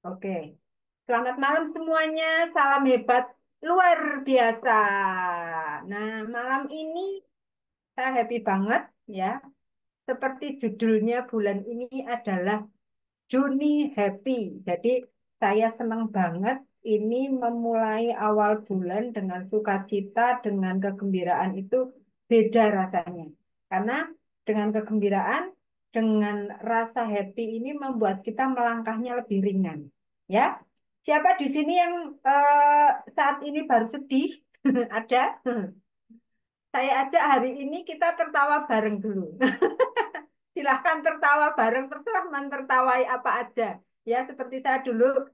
Oke. Selamat malam semuanya. Salam hebat luar biasa. Nah, malam ini saya happy banget ya. Seperti judulnya bulan ini adalah Juni Happy. Jadi saya senang banget ini memulai awal bulan dengan sukacita, dengan kegembiraan itu beda rasanya. Karena dengan kegembiraan, dengan rasa happy ini membuat kita melangkahnya lebih ringan. Ya, siapa di sini yang saat ini baru sedih? Ada? Saya ajak hari ini kita tertawa bareng dulu. Silahkan tertawa bareng, terserah mentertawai apa aja. Ya, seperti saya dulu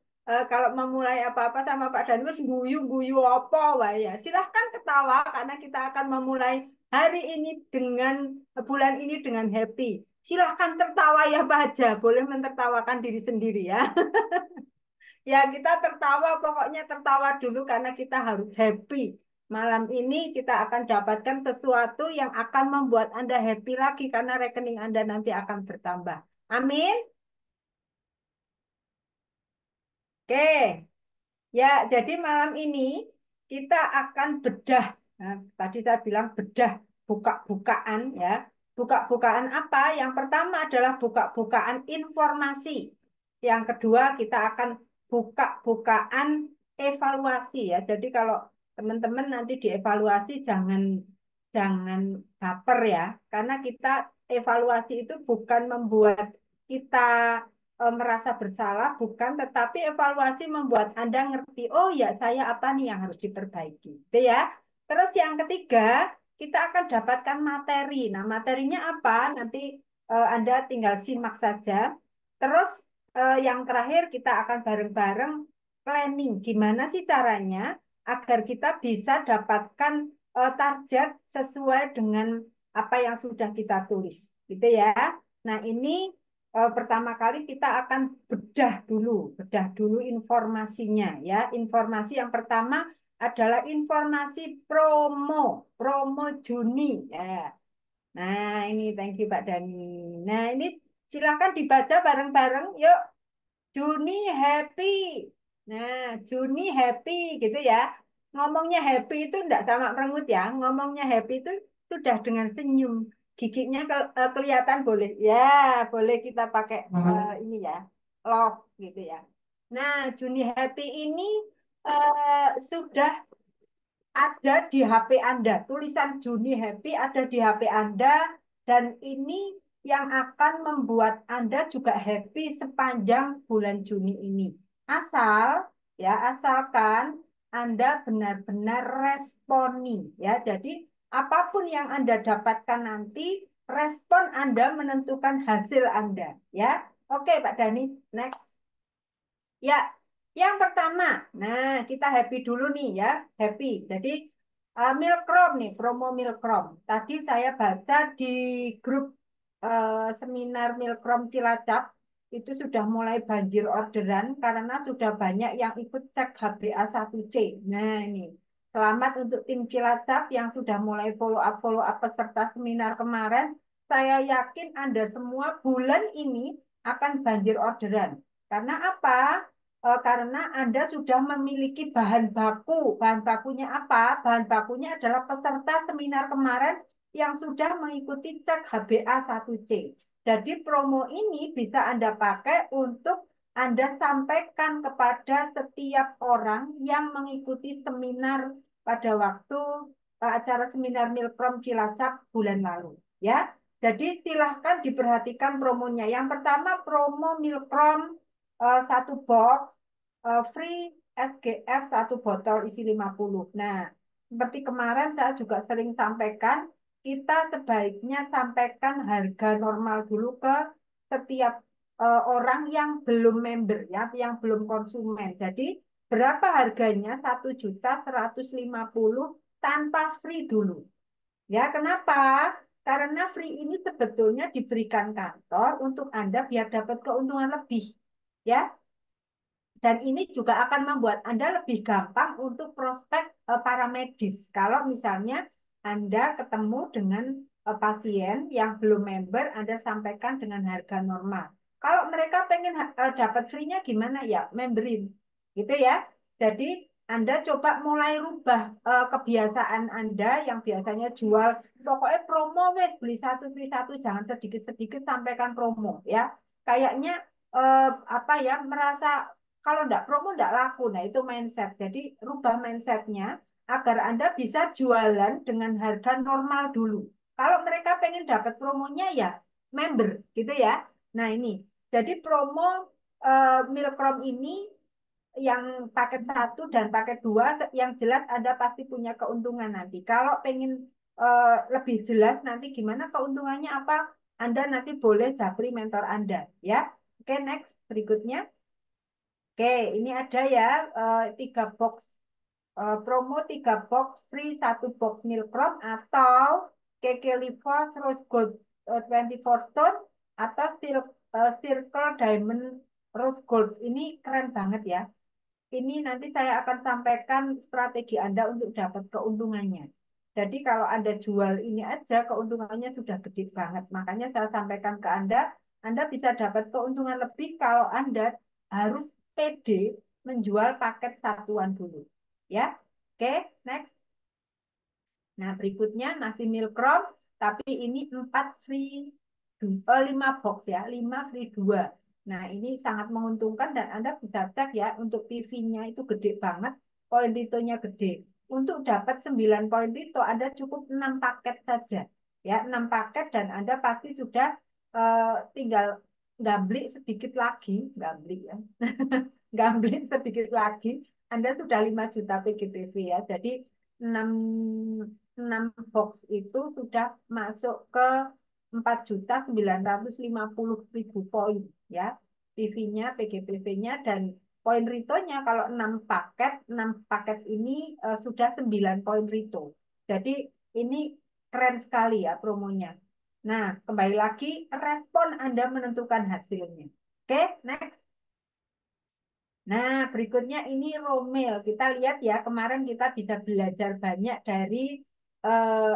kalau memulai apa-apa sama Pak Danus guyu-guyu apa wah ya. Silahkan ketawa karena kita akan memulai hari ini dengan bulan ini dengan happy. Silahkan tertawa ya Pak aja, boleh mentertawakan diri sendiri ya. Ya, kita tertawa, pokoknya tertawa dulu karena kita harus happy. Malam ini kita akan dapatkan sesuatu yang akan membuat Anda happy lagi karena rekening Anda nanti akan bertambah. Amin. Oke, ya, jadi malam ini kita akan bedah. Nah, tadi saya bilang bedah buka-bukaan ya. Buka-bukaan apa? Yang pertama adalah buka-bukaan informasi. Yang kedua kita akan buka-bukaan evaluasi ya. Jadi kalau teman-teman nanti dievaluasi jangan jangan baper ya. Karena kita evaluasi itu bukan membuat kita merasa bersalah, bukan, tetapi evaluasi membuat Anda ngerti, oh ya saya apa nih yang harus diperbaiki. Gitu ya. Terus yang ketiga, kita akan dapatkan materi. Nah, materinya apa? Nanti Anda tinggal simak saja. Terus yang terakhir kita akan bareng-bareng planning. Gimana sih caranya agar kita bisa dapatkan target sesuai dengan apa yang sudah kita tulis. Gitu ya. Nah, ini pertama kali kita akan bedah dulu informasinya ya. Informasi yang pertama adalah informasi promo Juni ya. Nah, ini thank you Pak Dani. Nah, ini silakan dibaca bareng-bareng. Yuk, Juni happy. Nah, Juni happy gitu ya. Ngomongnya happy itu enggak sama merengut ya. Ngomongnya happy itu sudah dengan senyum. Giginya kelihatan boleh. Ya, boleh kita pakai ini ya. Love gitu ya. Nah, Juni happy ini sudah ada di HP Anda. Tulisan Juni Happy ada di HP Anda dan ini yang akan membuat Anda juga happy sepanjang bulan Juni ini. Asalkan Anda benar-benar responi ya. Jadi apapun yang Anda dapatkan nanti, respon Anda menentukan hasil Anda ya. Oke, Pak Dani, next. Ya, yang pertama, nah kita happy dulu nih ya, happy. Jadi Milkrom nih, promo Milkrom. Tadi saya baca di grup seminar Milkrom Cilacap itu sudah mulai banjir orderan karena sudah banyak yang ikut cek HbA1c. Nah ini, selamat untuk tim Cilacap yang sudah mulai follow up peserta seminar kemarin. Saya yakin Anda semua bulan ini akan banjir orderan. Karena apa? Karena Anda sudah memiliki bahan baku. Bahan bakunya apa? Bahan bakunya adalah peserta seminar kemarin yang sudah mengikuti cek HbA1c. Jadi promo ini bisa Anda pakai untuk Anda sampaikan kepada setiap orang yang mengikuti seminar pada waktu acara seminar Milprom Cilacap bulan lalu. Ya, jadi silahkan diperhatikan promonya. Yang pertama promo Milprom satu box free SGF satu botol isi 50. Nah, seperti kemarin saya juga sering sampaikan, kita sebaiknya sampaikan harga normal dulu ke setiap orang yang belum member ya, yang belum konsumen. Jadi berapa harganya? 1.150.000 tanpa free dulu. Ya, kenapa? Karena free ini sebetulnya diberikan kantor untuk Anda biar dapat keuntungan lebih. Ya, dan ini juga akan membuat Anda lebih gampang untuk prospek para medis. Kalau misalnya Anda ketemu dengan pasien yang belum member, Anda sampaikan dengan harga normal. Kalau mereka pengen dapat free-nya gimana ya? Memberin, gitu ya. Jadi Anda coba mulai rubah kebiasaan Anda yang biasanya jual, pokoknya promo wes beli satu free satu, jangan sedikit-sedikit sampaikan promo ya. Kayaknya apa ya, merasa kalau enggak promo enggak laku. Nah, itu mindset. Jadi rubah mindsetnya agar Anda bisa jualan dengan harga normal dulu. Kalau mereka pengen dapat promonya ya member gitu ya. Nah, ini. Jadi promo Milkrom ini yang paket satu dan paket dua yang jelas Anda pasti punya keuntungan nanti. Kalau pengen lebih jelas nanti gimana keuntungannya apa, Anda nanti boleh japri mentor Anda ya. Oke, next berikutnya. Oke, ini ada ya tiga box promo, tiga box free satu box Milkrom atau Kekelivos Rose Gold 24 Stone atau Circle Diamond Rose Gold. Ini keren banget ya. Ini nanti saya akan sampaikan strategi Anda untuk dapat keuntungannya. Jadi kalau Anda jual ini aja keuntungannya sudah gede banget. Makanya saya sampaikan ke Anda bisa dapat keuntungan lebih kalau Anda harus PD menjual paket satuan dulu. Ya, oke, next. Nah, berikutnya masih Milkrom, tapi ini 4 free, 5 box ya, 5 free 2. Nah, ini sangat menguntungkan dan Anda bisa cek ya, untuk PV-nya itu gede banget, poin rito-nya gede. Untuk dapat 9 poin rito, Anda cukup 6 paket saja. Ya, 6 paket dan Anda pasti sudah tinggal gambling sedikit lagi, gambling ya. Gambling sedikit lagi, Anda sudah 5 juta PGBV ya. Jadi 6 6 box itu sudah masuk ke 4.950.000 poin ya. PV-nya, PGPV-nya dan poin rito-nya kalau 6 paket ini sudah 9 poin rito. Jadi ini keren sekali ya promonya. Nah, kembali lagi respon Anda menentukan hasilnya. Oke, next. Nah, berikutnya ini Romel. Kita lihat ya, kemarin kita bisa belajar banyak dari eh,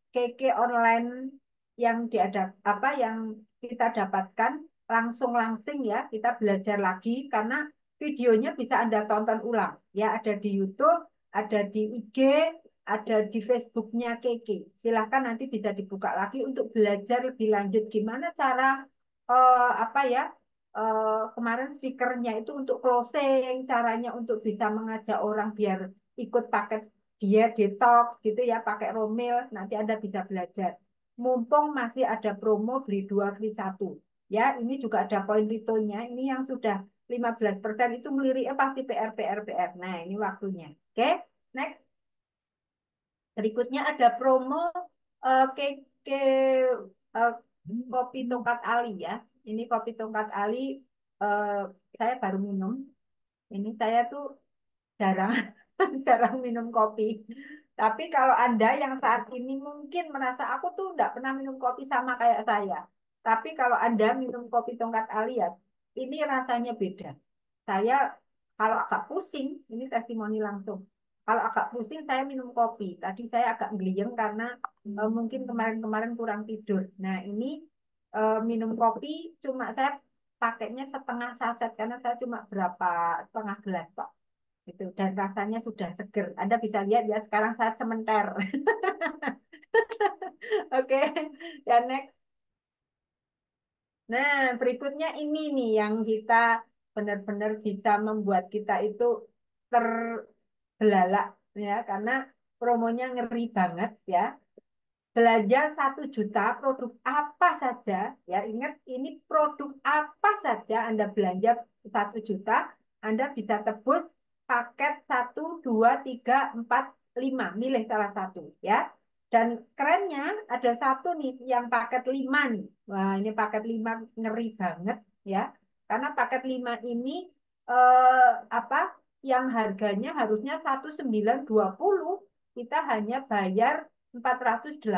KK online yang diadap apa yang kita dapatkan langsung ya. Kita belajar lagi karena videonya bisa Anda tonton ulang. Ya, ada di YouTube, ada di IG, ada di Facebooknya KK. Silahkan nanti bisa dibuka lagi untuk belajar lebih lanjut gimana cara apa ya, kemarin speakernya itu untuk closing, caranya untuk bisa mengajak orang biar ikut paket diet detox gitu ya, pakai Romil, nanti Anda bisa belajar. Mumpung masih ada promo beli 2 beli satu. Ya, ini juga ada poin retonya, ini yang sudah 15% itu meliriknya pasti PR. Nah, ini waktunya. Oke, next. Berikutnya ada promo ke, ke eh, kopi tongkat Ali ya. Ini kopi tongkat Ali eh, saya baru minum. Ini saya tuh jarang jarang minum kopi. Tapi kalau Anda yang saat ini mungkin merasa aku tuh nggak pernah minum kopi sama kayak saya. Tapi kalau Anda minum kopi tongkat Ali ya, ini rasanya beda. Saya kalau agak pusing, ini testimoni langsung. Kalau agak pusing, saya minum kopi. Tadi saya agak geliyeng karena mungkin kemarin-kemarin kurang tidur. Nah, ini minum kopi cuma saya pakainya setengah saset karena saya cuma berapa setengah gelas Pak. Itu dan rasanya sudah seger. Anda bisa lihat ya sekarang saya sementer. Oke, dan next. Nah, berikutnya ini nih yang kita benar-benar bisa membuat kita itu terbelalak ya karena promonya ngeri banget ya. Belanja 1 juta produk apa saja ya, ingat ini produk apa saja Anda belanja 1 juta, Anda bisa tebus paket 1, 2, 3, 4, 5, milih salah satu ya. Dan kerennya ada satu nih yang paket 5 nih. Wah, ini paket 5 ngeri banget ya. Karena paket 5 ini apa, yang harganya harusnya 1.920, kita hanya bayar 480.000,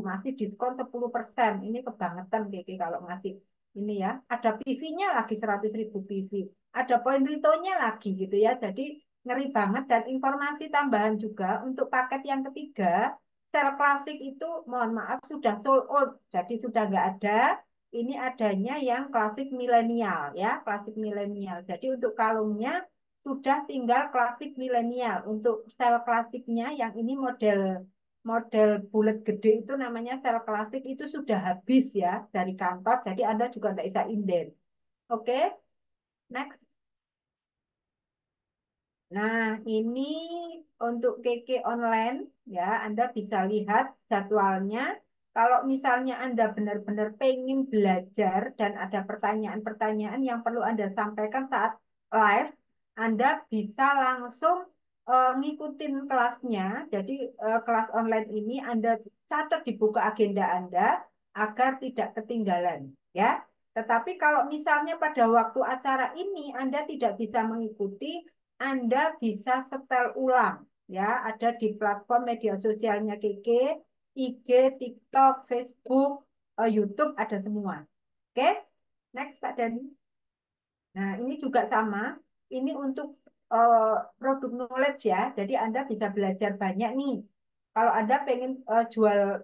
masih diskon 10%. Ini kebangetan Kiki kalau ngasih ini ya. Ada PV-nya lagi 100.000 PV. Ada poin retonya lagi gitu ya. Jadi ngeri banget dan informasi tambahan juga untuk paket yang ketiga, sel klasik itu mohon maaf sudah sold out. Jadi sudah nggak ada. ini adanya yang klasik milenial ya, klasik milenial. Jadi untuk kalungnya sudah tinggal klasik milenial. Untuk sel klasiknya yang ini model model bulat gede itu namanya sel klasik itu sudah habis ya dari kantor. Jadi Anda juga tidak bisa inden. Oke, next. Nah, ini untuk KK online ya, Anda bisa lihat jadwalnya. Kalau misalnya Anda benar-benar pengen belajar dan ada pertanyaan-pertanyaan yang perlu Anda sampaikan saat live, Anda bisa langsung ngikutin kelasnya. Jadi kelas online ini Anda catat di buku agenda Anda agar tidak ketinggalan ya. Tetapi kalau misalnya pada waktu acara ini Anda tidak bisa mengikuti, anda bisa setel ulang ya, ada di platform media sosialnya Keke, IG, TikTok, Facebook, YouTube ada semua. Oke, next Pak Dani. Nah, ini juga sama. Ini untuk produk knowledge ya. Jadi Anda bisa belajar banyak nih. Kalau Anda pengen jual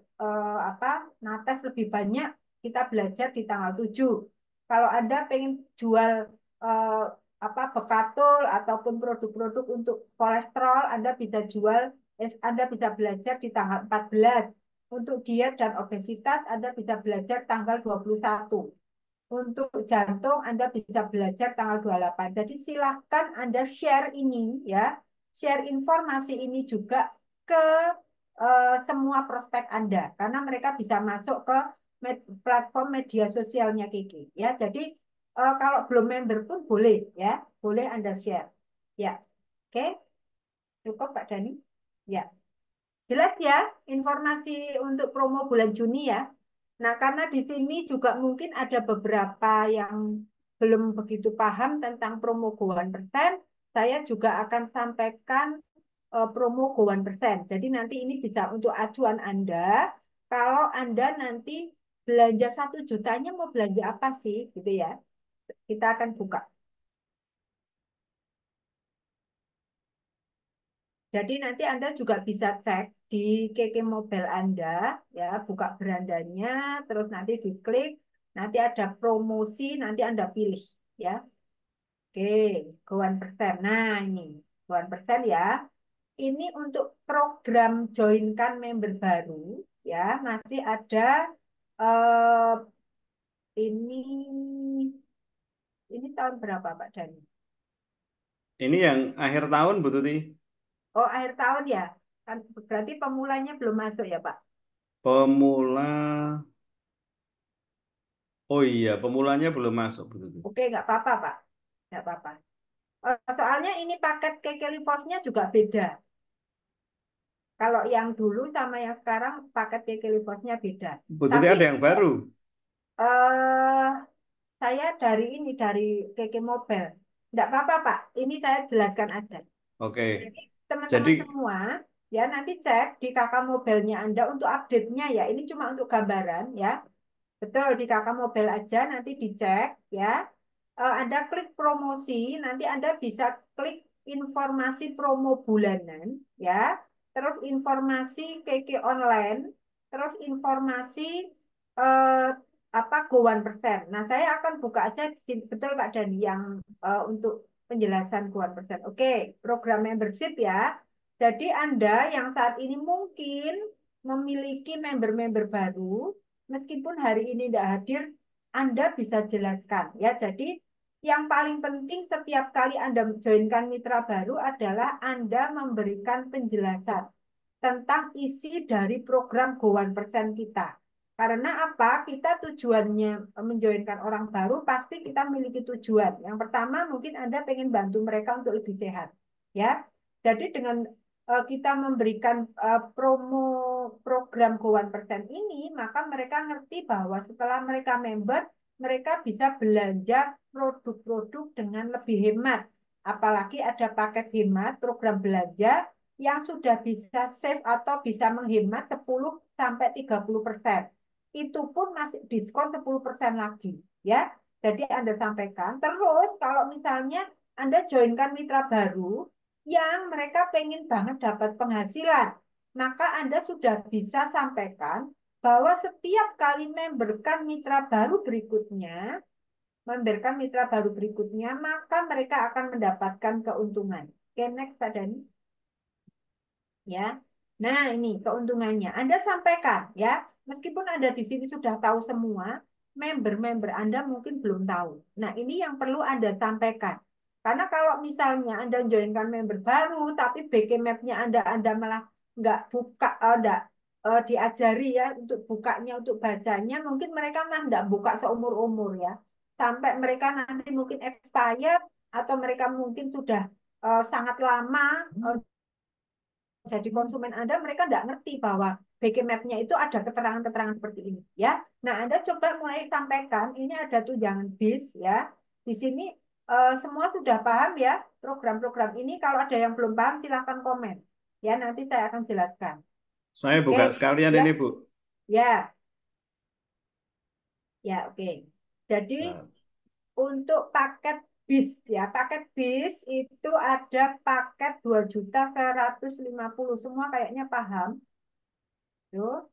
apa nates lebih banyak, kita belajar di tanggal 7. Kalau Anda pengen jual eh, apa bekatul ataupun produk-produk untuk kolesterol, Anda bisa jual, Anda bisa belajar di tanggal 14. Untuk diet dan obesitas, Anda bisa belajar tanggal 21. Untuk jantung Anda bisa belajar tanggal 28. Jadi silahkan Anda share ini ya, share informasi ini juga ke semua prospek Anda karena mereka bisa masuk ke platform media sosialnya Kiki ya. Jadi kalau belum member pun boleh ya, boleh Anda share. Ya. Oke, cukup Pak Dani. Ya. Jelas ya informasi untuk promo bulan Juni ya. Nah, karena di sini juga mungkin ada beberapa yang belum begitu paham tentang promo Gowan persen, saya juga akan sampaikan promo Gowan persen. Jadi nanti ini bisa untuk acuan Anda. Kalau Anda nanti belanja 1 jutanya mau belanja apa sih, gitu ya? Kita akan buka. Jadi nanti Anda juga bisa cek di KK Mobile Anda, ya, buka berandanya, terus nanti diklik, nanti ada promosi, nanti Anda pilih, ya. Oke, Gowan persen. Nah, ini Gowan persen ya. Ini untuk program joinkan member baru, ya, masih ada eh, ini tahun berapa Pak Dani? Ini yang akhir tahun, Bu Tuti. Oh, akhir tahun ya. Kan berarti pemulanya belum masuk ya, Pak? Pemula. Oh iya, pemulanya belum masuk, Bu Tuti. Oke, nggak apa-apa, Pak. Nggak apa-apa. Soalnya ini paket Kekeliposnya juga beda. Kalau yang dulu sama yang sekarang paket Kekeliposnya beda. Bu Tuti Tapi ada yang baru. eh, saya dari Keke Mobile. Nggak apa-apa, Pak. Ini saya jelaskan aja. Oke. Jadi teman-teman Jadi, semua ya nanti cek di kakak mobilnya Anda untuk update-nya ya. Ini cuma untuk gambaran ya. Betul, di kakak mobil aja nanti dicek ya. Anda klik promosi, nanti Anda bisa klik informasi promo bulanan ya. Terus informasi KK online, terus informasi eh, apa Gowan persen. Nah, saya akan buka aja di sini. Betul Pak Dani yang untuk penjelasan Gowan persen. Oke, program membership ya. Jadi Anda yang saat ini mungkin memiliki member-member baru, meskipun hari ini tidak hadir, Anda bisa jelaskan ya. Jadi yang paling penting setiap kali Anda joinkan mitra baru adalah Anda memberikan penjelasan tentang isi dari program Gowan Persen kita. Karena apa? Kita tujuannya menjoinkan orang baru pasti kita memiliki tujuan. Yang pertama mungkin Anda pengen bantu mereka untuk lebih sehat. Ya, jadi dengan kita memberikan promo program Gowan Persen ini, maka mereka ngerti bahwa setelah mereka member, mereka bisa belanja produk-produk dengan lebih hemat. Apalagi ada paket hemat, program belanja yang sudah bisa save atau bisa menghemat 10 sampai 30%. Itu pun masih diskon 10% lagi, ya. Jadi Anda sampaikan. Terus kalau misalnya Anda joinkan mitra baru yang mereka pengen banget dapat penghasilan, maka Anda sudah bisa sampaikan bahwa setiap kali memberkan mitra baru berikutnya, maka mereka akan mendapatkan keuntungan. Oke, next ada nih. Ya. Nah, ini keuntungannya. Anda sampaikan ya. Meskipun Anda di sini sudah tahu semua, member-member Anda mungkin belum tahu. Nah, ini yang perlu Anda sampaikan. Karena kalau misalnya Anda joinkan member baru, tapi BK map-nya Anda malah nggak buka, diajari ya untuk bukanya, untuk bacanya, mungkin mereka mah nggak buka seumur-umur ya. Sampai mereka nanti mungkin expired, atau mereka mungkin sudah sangat lama jadi konsumen Anda, mereka nggak ngerti bahwa BK Map-nya itu ada keterangan-keterangan seperti ini, ya. Nah, Anda coba mulai sampaikan, ini ada tunjangan bis, ya. Di sini semua sudah paham ya program-program ini. Kalau ada yang belum paham, silahkan komen. Ya, nanti saya akan jelaskan. Saya Oke, buka sekalian ya, ini, Bu. ya, ya, oke. Jadi Nah, untuk paket bis ya, paket bis itu ada paket 2.150.000. Semua kayaknya paham. Tuh.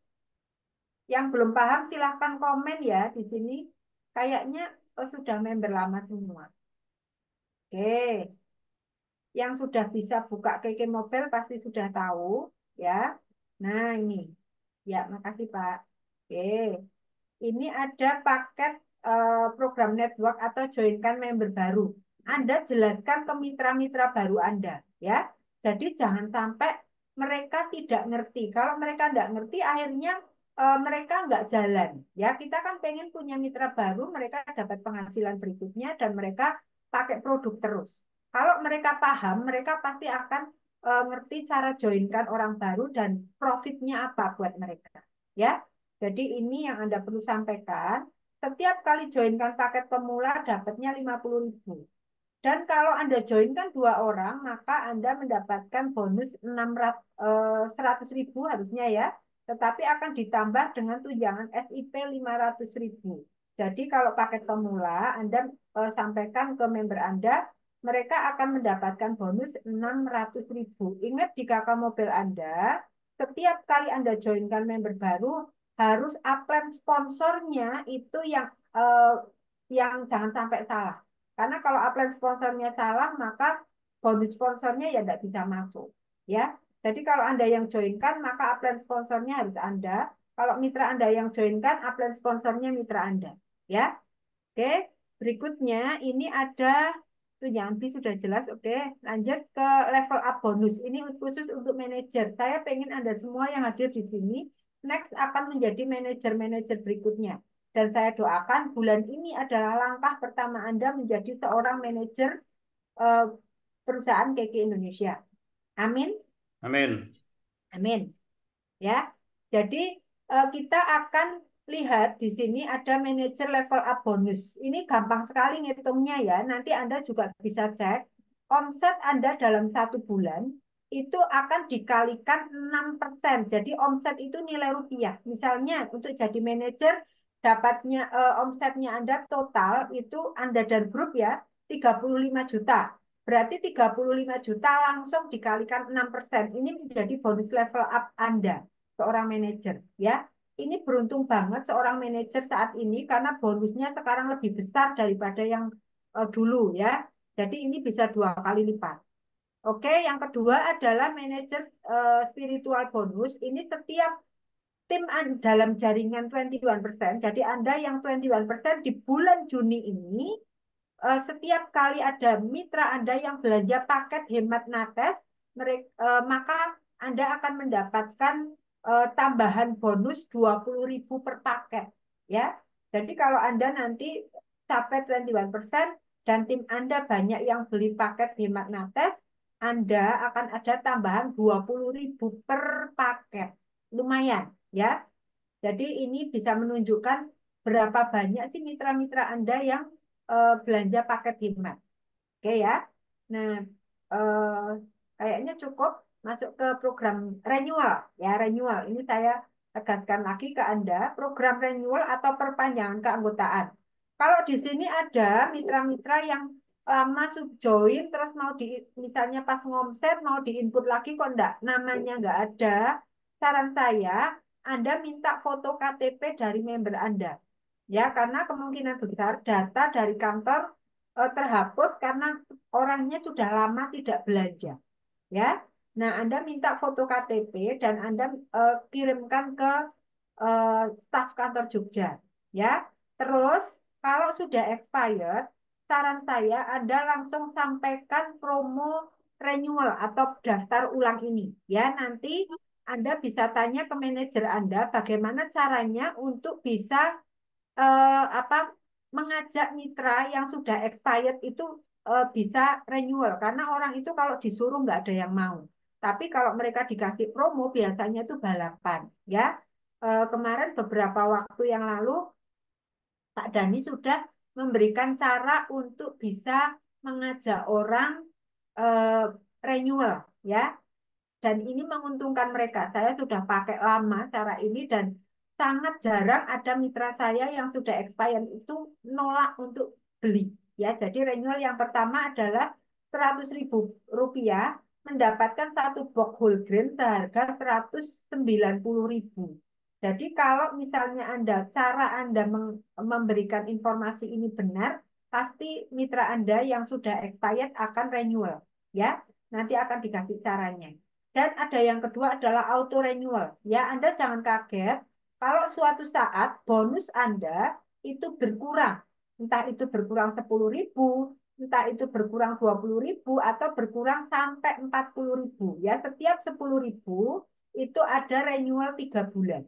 Yang belum paham silahkan komen ya di sini. Kayaknya sudah member lama semua. Oke, yang sudah bisa buka KK Mobile pasti sudah tahu ya. Nah ini, ya makasih Pak. Oke, ini ada paket program network atau joinkan member baru. Anda jelaskan ke mitra-mitra baru Anda ya. Jadi jangan sampai mereka tidak ngerti. Kalau mereka tidak ngerti, akhirnya mereka nggak jalan. Ya, kita kan pengen punya mitra baru, mereka dapat penghasilan berikutnya dan mereka pakai produk terus. Kalau mereka paham, mereka pasti akan ngerti cara joinkan orang baru dan profitnya apa buat mereka. Ya, jadi ini yang Anda perlu sampaikan. Setiap kali joinkan paket pemula dapatnya 50.000. Dan kalau Anda joinkan 2 orang, maka Anda mendapatkan bonus 100.000 harusnya ya. Tetapi akan ditambah dengan tunjangan SIP 500.000. Jadi kalau paket pemula, Anda sampaikan ke member Anda, mereka akan mendapatkan bonus 600.000. Ingat di kakak mobil Anda, setiap kali Anda joinkan member baru, harus upline sponsornya itu yang jangan sampai salah. Karena kalau upline sponsornya salah, maka bonus sponsornya ya tidak bisa masuk. Ya, jadi kalau Anda yang joinkan, maka upline sponsornya harus Anda. Kalau mitra Anda yang joinkan, upline sponsornya mitra Anda. Ya, oke. Berikutnya ini ada tunjangan fee sudah jelas. Oke, lanjut ke level up bonus. Ini khusus untuk manajer. Saya pengen Anda semua yang hadir di sini next akan menjadi manajer-manajer berikutnya. Dan saya doakan bulan ini adalah langkah pertama Anda menjadi seorang manajer eh, perusahaan KK Indonesia. Amin. amin. Amin. Ya. Jadi kita akan lihat di sini ada manajer level up bonus. Ini gampang sekali ngitungnya ya. Nanti Anda juga bisa cek omset Anda dalam 1 bulan itu akan dikalikan 6%. Jadi omset itu nilai rupiah. Misalnya untuk jadi manajer dapatnya omsetnya Anda total itu Anda dan grup ya 35 juta. Berarti 35 juta langsung dikalikan 6%. Ini menjadi bonus level up Anda seorang manajer ya. Ini beruntung banget seorang manajer saat ini karena bonusnya sekarang lebih besar daripada yang dulu ya. Jadi ini bisa 2 kali lipat. Oke, yang kedua adalah manajer spiritual bonus. Ini setiap tim dalam jaringan 21%. Jadi Anda yang 21% di bulan Juni ini setiap kali ada mitra Anda yang belanja paket hemat nates, maka Anda akan mendapatkan tambahan bonus 20.000 per paket. Ya, jadi kalau Anda nanti capai 21% dan tim Anda banyak yang beli paket hemat nates, Anda akan ada tambahan 20.000 per paket. Lumayan, ya. Jadi ini bisa menunjukkan berapa banyak sih mitra-mitra Anda yang belanja paket hemat. Oke ya. Nah, eh, kayaknya cukup masuk ke program renewal. Ya, renewal. Ini saya tegaskan lagi ke Anda, program renewal atau perpanjangan keanggotaan. Kalau di sini ada mitra-mitra yang lama join, terus mau di, misalnya pas ngomset, mau diinput lagi kok enggak, namanya enggak ada. Saran saya, Anda minta foto KTP dari member Anda. Ya, karena kemungkinan besar data dari kantor terhapus karena orangnya sudah lama tidak belanja. Ya. Nah, Anda minta foto KTP dan Anda kirimkan ke staf kantor Jogja. Ya. Terus, kalau sudah expired, saran saya Anda langsung sampaikan promo renewal atau daftar ulang ini. Ya, nanti Anda bisa tanya ke manajer Anda bagaimana caranya untuk bisa apa mengajak mitra yang sudah expired itu bisa renewal karena orang itu kalau disuruh nggak ada yang mau. Tapi kalau mereka dikasih promo biasanya itu balapan, ya. Kemarin beberapa waktu yang lalu Pak Dani sudah memberikan cara untuk bisa mengajak orang eh, renewal, ya. Dan ini menguntungkan mereka. Saya sudah pakai lama cara ini dan sangat jarang ada mitra saya yang sudah expired itu nolak untuk beli. Ya, jadi renewal yang pertama adalah 100.000 rupiah mendapatkan satu box whole grain seharga 190.000. Jadi kalau misalnya cara Anda memberikan informasi ini benar, pasti mitra Anda yang sudah expired akan renewal. Ya, nanti akan dikasih caranya. Dan ada yang kedua adalah auto renewal. Ya, Anda jangan kaget kalau suatu saat bonus Anda itu berkurang. Entah itu berkurang 10.000, entah itu berkurang 20.000, atau berkurang sampai 40.000. Ya, setiap 10.000 itu ada renewal 3 bulan.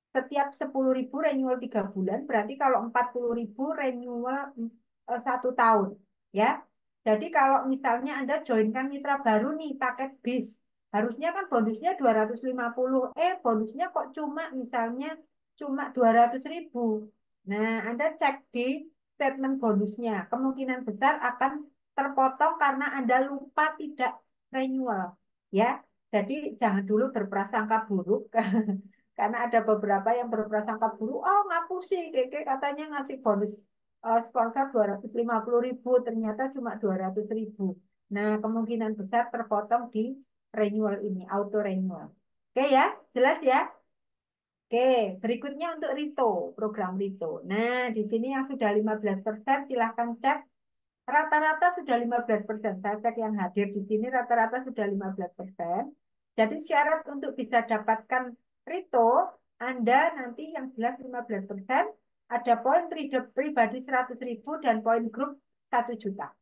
Setiap 10.000 renewal 3 bulan, berarti kalau 40.000 renewal 1 tahun. Ya, jadi kalau misalnya Anda joinkan mitra baru nih, paket bis, harusnya kan bonusnya 250. Bonusnya kok cuma misalnya cuma 200.000. Nah, Anda cek di statement bonusnya. Kemungkinan besar akan terpotong karena Anda lupa tidak renewal. Ya, jadi jangan dulu berprasangka buruk. Karena ada beberapa yang berprasangka buruk, oh ngapusi, Keke katanya ngasih bonus sponsor 250.000, ternyata cuma 200.000. Nah, kemungkinan besar terpotong di renewal ini, auto renewal. Oke ya, jelas ya? Oke, berikutnya untuk Rito, program Rito. Nah, di sini yang sudah 15%, silahkan cek. Rata-rata sudah 15%. Saya cek yang hadir di sini rata-rata sudah 15%. Jadi syarat untuk bisa dapatkan Rito, Anda nanti yang jelas 15%, ada poin pribadi 100.000 dan poin grup 1 juta.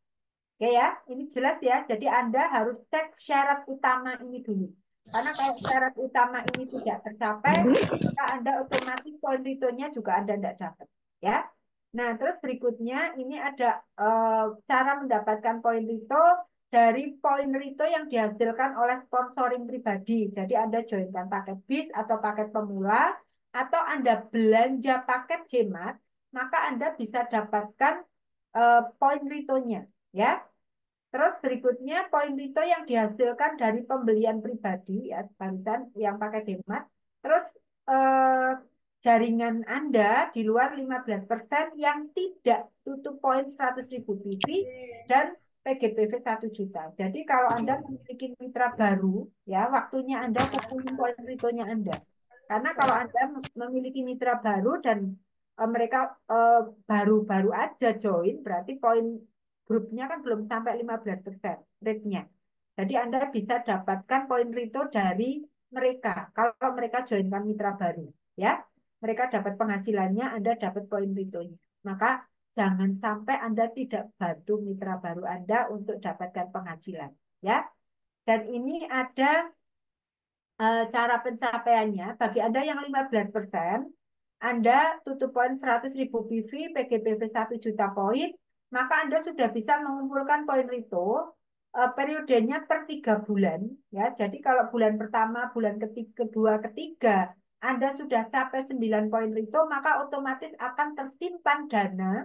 Oke ya, ini jelas ya. Jadi Anda harus cek syarat utama ini dulu. Karena kalau syarat utama ini tidak tercapai, maka Anda otomatis poin ritonya juga Anda tidak dapat. Ya. Nah, terus berikutnya ini ada cara mendapatkan poin rito dari poin rito yang dihasilkan oleh sponsoring pribadi. Jadi Anda joinkan paket bis atau paket pemula, atau Anda belanja paket hemat, maka Anda bisa dapatkan poin ritonya. Ya. Terus berikutnya poin Rito yang dihasilkan dari pembelian pribadi ya barusan yang pakai hemat. Terus eh, jaringan Anda di luar 15% yang tidak tutup poin 100.000 PV dan PGPV 1 juta. Jadi kalau Anda memiliki mitra baru, ya waktunya Anda kumpulin poin Ritonya Anda. Karena kalau Anda memiliki mitra baru dan mereka baru-baru aja join, berarti poin grupnya kan belum sampai 15% rate-nya. Jadi Anda bisa dapatkan poin Rito dari mereka. Kalau mereka joinkan mitra baru, ya. Mereka dapat penghasilannya, Anda dapat poin Ritonya. Maka jangan sampai Anda tidak bantu mitra baru Anda untuk dapatkan penghasilan, ya. Dan ini ada cara pencapaiannya. Bagi Anda yang 15%, Anda tutup poin 100.000 PV, PGBV 1 juta poin, maka Anda sudah bisa mengumpulkan poin Rito periodenya per 3 bulan. Ya, jadi kalau bulan pertama, bulan ketiga, kedua, ketiga, Anda sudah capai 9 poin Rito, maka otomatis akan tersimpan dana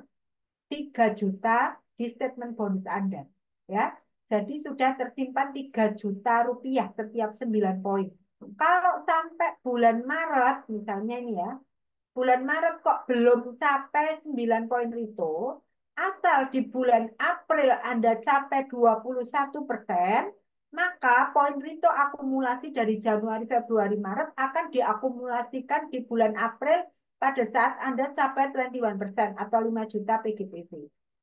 3 juta di statement bonus Anda. Ya, jadi sudah tersimpan 3 juta rupiah setiap 9 poin. Kalau sampai bulan Maret, misalnya ini ya, bulan Maret kok belum capai 9 poin Rito, asal di bulan April Anda capai 21%, maka poin return akumulasi dari Januari, Februari, Maret akan diakumulasikan di bulan April pada saat Anda capai 21% atau 5 juta PGBV.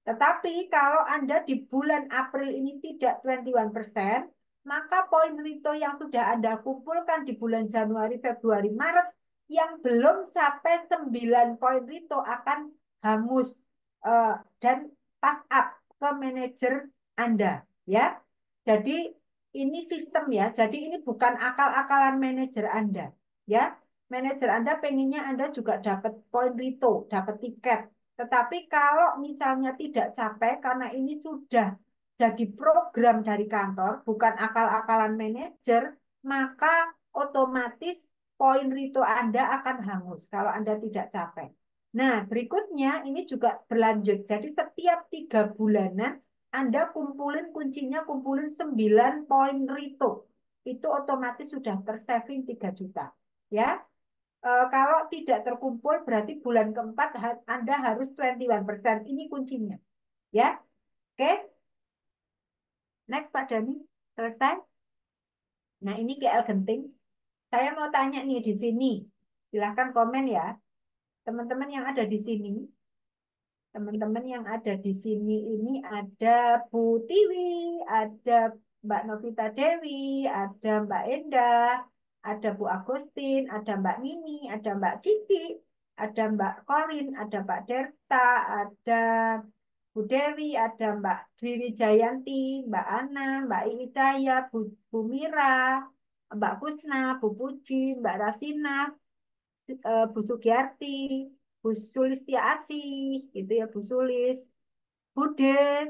Tetapi kalau Anda di bulan April ini tidak 21%, maka poin return yang sudah Anda kumpulkan di bulan Januari, Februari, Maret yang belum capai 9 poin return akan hangus dan pass up ke manajer Anda, ya. Jadi ini sistem ya. Jadi ini bukan akal-akalan manajer Anda, ya. Manajer Anda pengennya Anda juga dapat poin rito, dapat tiket. Tetapi kalau misalnya tidak capai karena ini sudah jadi program dari kantor, bukan akal-akalan manajer, maka otomatis poin rito Anda akan hangus kalau Anda tidak capai. Nah, berikutnya ini juga berlanjut. Jadi setiap 3 bulanan Anda kumpulin kuncinya, kumpulin 9 poin rito. Itu otomatis sudah tersaving 3 juta. Ya, kalau tidak terkumpul berarti bulan keempat Anda harus 21%. Ini kuncinya. Ya, oke. Next Pak Dani. Selesai. Nah, ini KL Genting. Saya mau tanya nih di sini. Silahkan komen ya. Teman-teman yang ada di sini. Teman-teman yang ada di sini ini ada Bu Tiwi, ada Mbak Novita Dewi, ada Mbak Endah, ada Bu Agustin, ada Mbak Nini, ada Mbak Cici, ada Mbak Korin, ada Mbak Derta, ada Bu Dewi, ada Mbak Dwi Wijayanti, Mbak Ana, Mbak Iwijaya, Bu Mira, Mbak Kusna, Bu Puji, Mbak Rasina, Bu Sugiyarti, Bu Sulistiasih, gitu ya, Bu Sulis, Bude,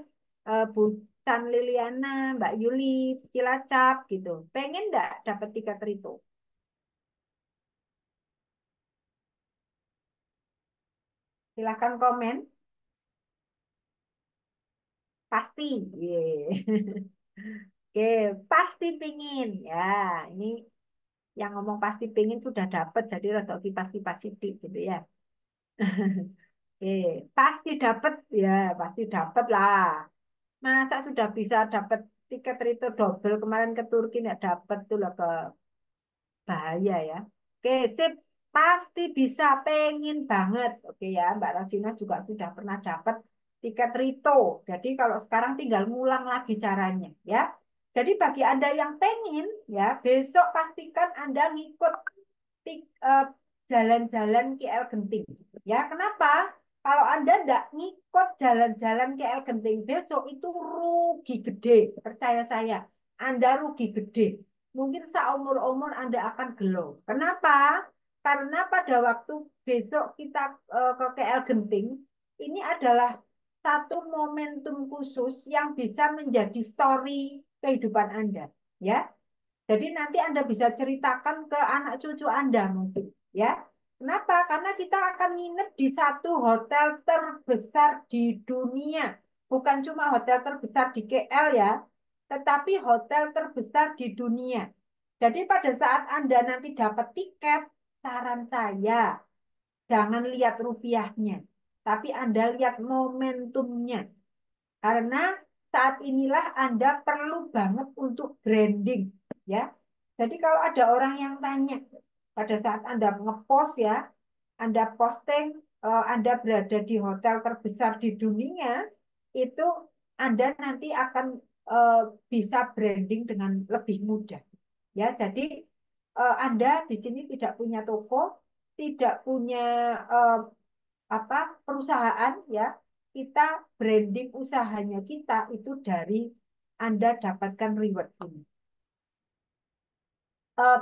Bu San Liliana, Mbak Yuli, Cilacap, gitu. Pengen nggak dapat tiket itu? Silahkan komen. Pasti. Ye. Oke, pasti pingin. Ya, ini yang ngomong pasti pingin sudah dapat, jadi rada kipas-kipas sidik gitu ya. Oke, pasti dapat ya, pasti dapat lah. Masa sudah bisa dapat tiket itu double kemarin ke Turki nggak dapat tuh loh ke bahaya ya. Oke, sip. Pasti bisa, pengen banget. Oke ya, Mbak Rasina juga sudah pernah dapat tiket Rito. Jadi kalau sekarang tinggal ngulang lagi caranya ya. Jadi bagi Anda yang pengen ya, besok pastikan Anda ngikut jalan-jalan KL Genting. Ya, kenapa? Kalau Anda tidak ngikut jalan-jalan KL Genting besok itu rugi gede, percaya saya. Anda rugi gede. Mungkin seumur-umur Anda akan gelo. Kenapa? Karena pada waktu besok kita ke KL Genting, ini adalah satu momentum khusus yang bisa menjadi story kehidupan Anda. Ya, jadi nanti Anda bisa ceritakan ke anak cucu Anda mungkin, ya. Kenapa? Karena kita akan nginep di satu hotel terbesar di dunia. Bukan cuma hotel terbesar di KL ya, tetapi hotel terbesar di dunia. Jadi pada saat Anda nanti dapat tiket, saran saya, jangan lihat rupiahnya, tapi Anda lihat momentumnya. Karena saat inilah Anda perlu banget untuk branding, ya. Jadi kalau ada orang yang tanya pada saat Anda ngepost ya, Anda posting Anda berada di hotel terbesar di dunia, itu Anda nanti akan eh, bisa branding dengan lebih mudah. Ya, jadi Anda di sini tidak punya toko, tidak punya eh, apa perusahaan ya, kita branding usahanya kita itu dari Anda dapatkan reward ini.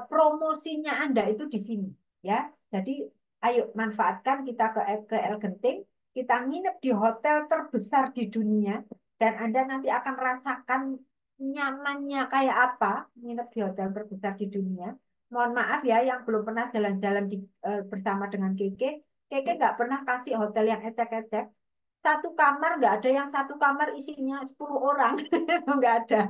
Promosinya Anda itu di sini ya. Jadi ayo manfaatkan kita ke El Genting, kita nginep di hotel terbesar di dunia dan Anda nanti akan rasakan nyamannya kayak apa nginep di hotel terbesar di dunia. Mohon maaf ya yang belum pernah jalan-jalan bersama dengan Keke. Keke nggak pernah kasih hotel yang ecek-ecek. Satu kamar nggak ada yang satu kamar isinya 10 orang. Nggak ada.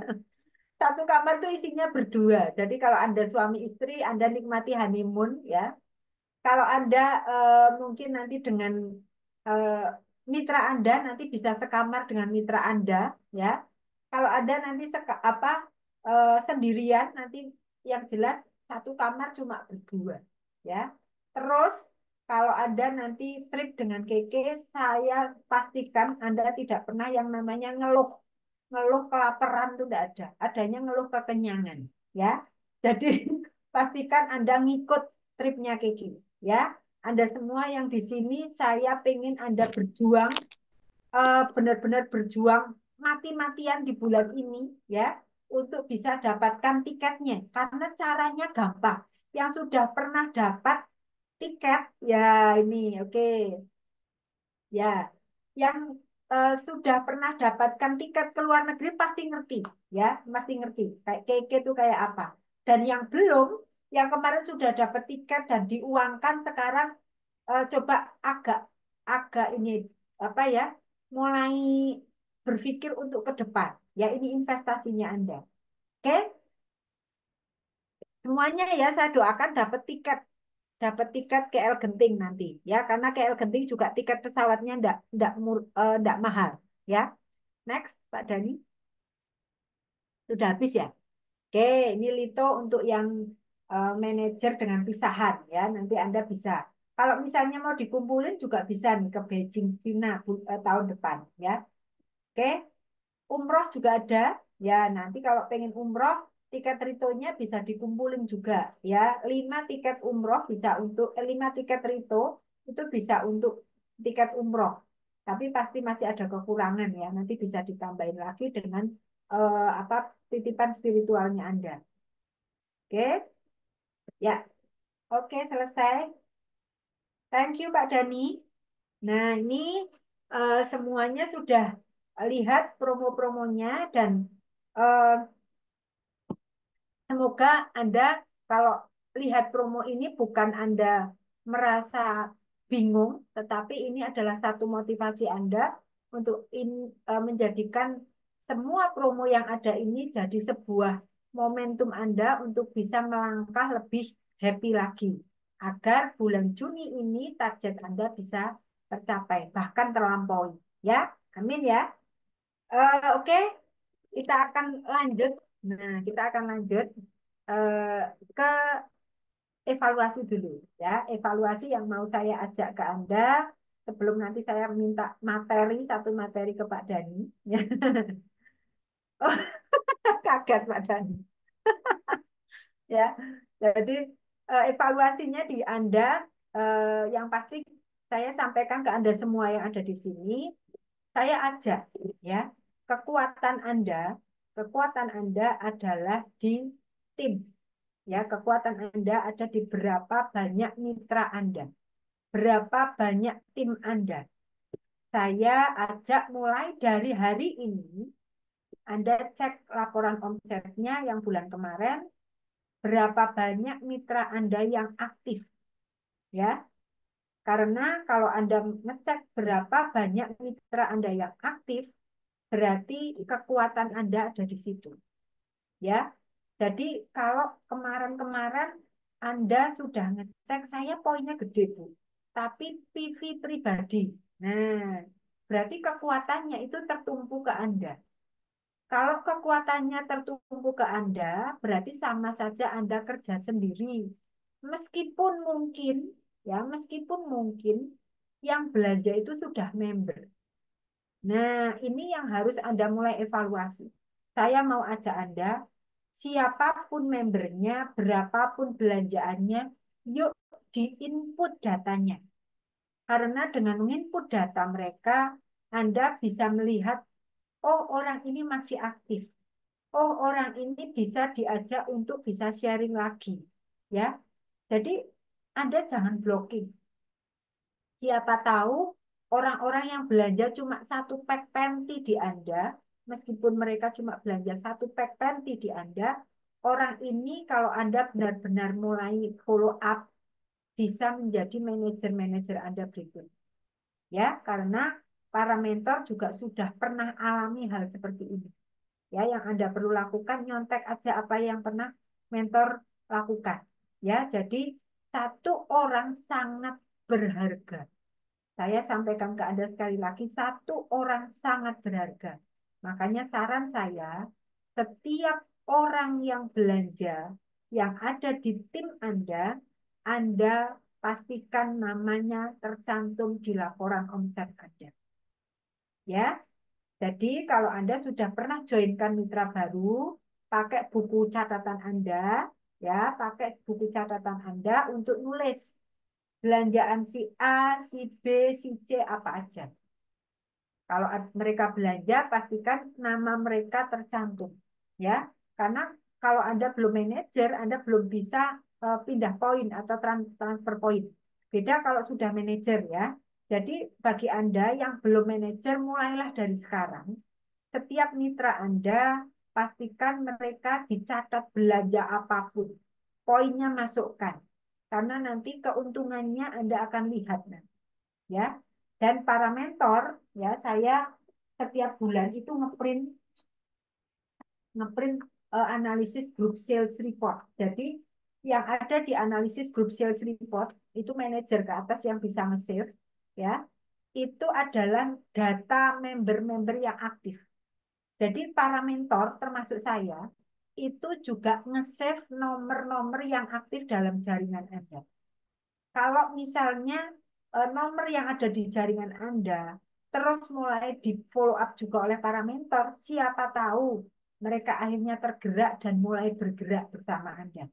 Satu kamar tuh isinya berdua. Jadi kalau Anda suami istri, Anda nikmati honeymoon ya. Kalau Anda mungkin nanti dengan eh, mitra Anda nanti bisa sekamar dengan mitra Anda ya. Kalau Anda nanti apa sendirian, nanti yang jelas satu kamar cuma berdua, ya. Terus kalau ada nanti trip dengan Keke, saya pastikan Anda tidak pernah yang namanya ngeluh. Ngeluh kelaparan itu tidak ada. Adanya ngeluh kekenyangan, ya. Jadi pastikan Anda ngikut tripnya Keke, ya. Anda semua yang di sini, saya pengen Anda berjuang, benar-benar berjuang mati-matian di bulan ini, ya, untuk bisa dapatkan tiketnya. Karena caranya gampang. Yang sudah pernah dapat tiket, ya ini, oke. Ya, yang sudah pernah dapatkan tiket ke luar negeri pasti ngerti, ya, pasti ngerti. Kayak Keke itu kayak apa. Dan yang belum, yang kemarin sudah dapat tiket dan diuangkan, sekarang coba agak agak ini apa ya, mulai berpikir untuk ke depan. Ya, ini investasinya Anda. Oke, semuanya ya saya doakan dapat tiket ke El Genting nanti, ya, karena ke El Genting juga tiket pesawatnya ndak mahal, ya. Next, Pak Dani, sudah habis ya. Oke, ini Lito untuk yang manajer dengan pisahan, ya, nanti Anda bisa. Kalau misalnya mau dikumpulin juga bisa nih ke Beijing Cina tahun depan, ya. Oke, umroh juga ada, ya. Nanti kalau pengen umroh, tiket ritonya bisa dikumpulin juga, ya. 5 tiket umroh bisa untuk 5 tiket rito itu bisa untuk tiket umroh. Tapi pasti masih ada kekurangan, ya. Nanti bisa ditambahin lagi dengan apa, titipan spiritualnya Anda. Oke, ya. Oke, selesai. Thank you Pak Dani. Nah, ini semuanya sudah lihat promo-promonya dan eh, semoga Anda kalau lihat promo ini bukan Anda merasa bingung, tetapi ini adalah satu motivasi Anda untuk menjadikan semua promo yang ada ini jadi sebuah momentum Anda untuk bisa melangkah lebih happy lagi. Agar bulan Juni ini target Anda bisa tercapai, bahkan terlampaui. Ya, amin ya. Oke, kita akan lanjut. Nah, kita akan lanjut eh, ke evaluasi dulu, ya. Evaluasi yang mau saya ajak ke Anda sebelum nanti saya minta satu materi ke Pak Dani. Ya. Oh, kaget Pak Dani. Ya, jadi evaluasinya di Anda, yang pasti saya sampaikan ke Anda semua yang ada di sini. Saya ajak, ya, kekuatan Anda adalah di tim. Ya, kekuatan Anda ada di berapa banyak mitra Anda, berapa banyak tim Anda. Saya ajak mulai dari hari ini, Anda cek laporan omsetnya yang bulan kemarin, berapa banyak mitra Anda yang aktif, ya. Karena kalau Anda ngecek berapa banyak mitra Anda yang aktif, berarti kekuatan Anda ada di situ, ya. Jadi kalau kemarin-kemarin Anda sudah ngecek, saya poinnya gede, Bu, tapi PV pribadi. Nah, berarti kekuatannya itu tertumpu ke Anda. Kalau kekuatannya tertumpu ke Anda, berarti sama saja Anda kerja sendiri. Meskipun mungkin, ya, meskipun mungkin yang belanja itu sudah member. Nah, ini yang harus Anda mulai evaluasi. Saya mau ajak Anda, siapapun membernya, berapapun belanjaannya, yuk di-input datanya. Karena dengan menginput data mereka, Anda bisa melihat, oh orang ini masih aktif. Oh orang ini bisa diajak untuk bisa sharing lagi. Ya, jadi Anda jangan blocking. Siapa tahu orang-orang yang belanja cuma satu pack panty di Anda, meskipun mereka cuma belanja satu pack panty di Anda, orang ini kalau Anda benar-benar mulai follow up, bisa menjadi manajer-manajer Anda berikut. Ya, karena para mentor juga sudah pernah alami hal seperti ini. Ya, yang Anda perlu lakukan, nyontek aja apa yang pernah mentor lakukan. Ya, jadi satu orang sangat berharga. Saya sampaikan ke Anda sekali lagi, satu orang sangat berharga. Makanya saran saya, setiap orang yang belanja yang ada di tim Anda pastikan namanya tercantum di laporan omset Anda. Ya, jadi kalau Anda sudah pernah joinkan mitra baru, pakai buku catatan Anda, ya, pakai buku catatan Anda untuk nulis belanjaan si A, si B, si C apa aja. Kalau mereka belanja, pastikan nama mereka tercantum, ya. Karena kalau Anda belum manajer, Anda belum bisa pindah poin atau transfer poin. Beda kalau sudah manajer, ya. Jadi bagi Anda yang belum manajer, mulailah dari sekarang. Setiap mitra Anda, pastikan mereka dicatat belanja apapun. Poinnya masukkan. Karena nanti keuntungannya Anda akan lihat nanti, ya. Dan para mentor, ya, saya setiap bulan itu ngeprint ngeprint analisis group sales report. Jadi yang ada di analisis group sales report itu manajer ke atas yang bisa nge-save, ya. Itu adalah data member-member yang aktif. Jadi para mentor termasuk saya itu juga nge-save nomor-nomor yang aktif dalam jaringan Anda. Kalau misalnya nomor yang ada di jaringan Anda terus mulai di follow up juga oleh para mentor, siapa tahu mereka akhirnya tergerak dan mulai bergerak bersama Anda.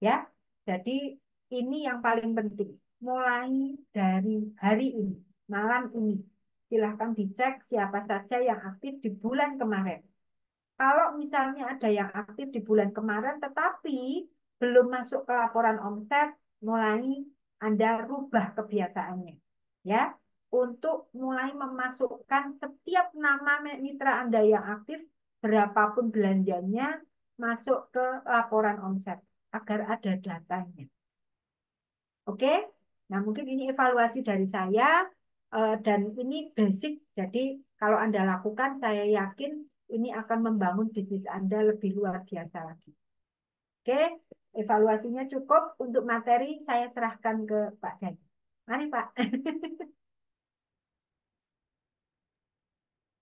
Ya, jadi ini yang paling penting. Mulai dari hari ini, malam ini, silahkan dicek siapa saja yang aktif di bulan kemarin. Kalau misalnya ada yang aktif di bulan kemarin tetapi belum masuk ke laporan omset, mulai Anda rubah kebiasaannya. Ya, untuk mulai memasukkan setiap nama mitra Anda yang aktif, berapapun belanjanya, masuk ke laporan omset agar ada datanya. Oke? Nah, mungkin ini evaluasi dari saya dan ini basic. Jadi, kalau Anda lakukan, saya yakin ini akan membangun bisnis Anda lebih luar biasa lagi. Oke? Evaluasinya cukup. Untuk materi, saya serahkan ke Pak Dhani. Mari, Pak.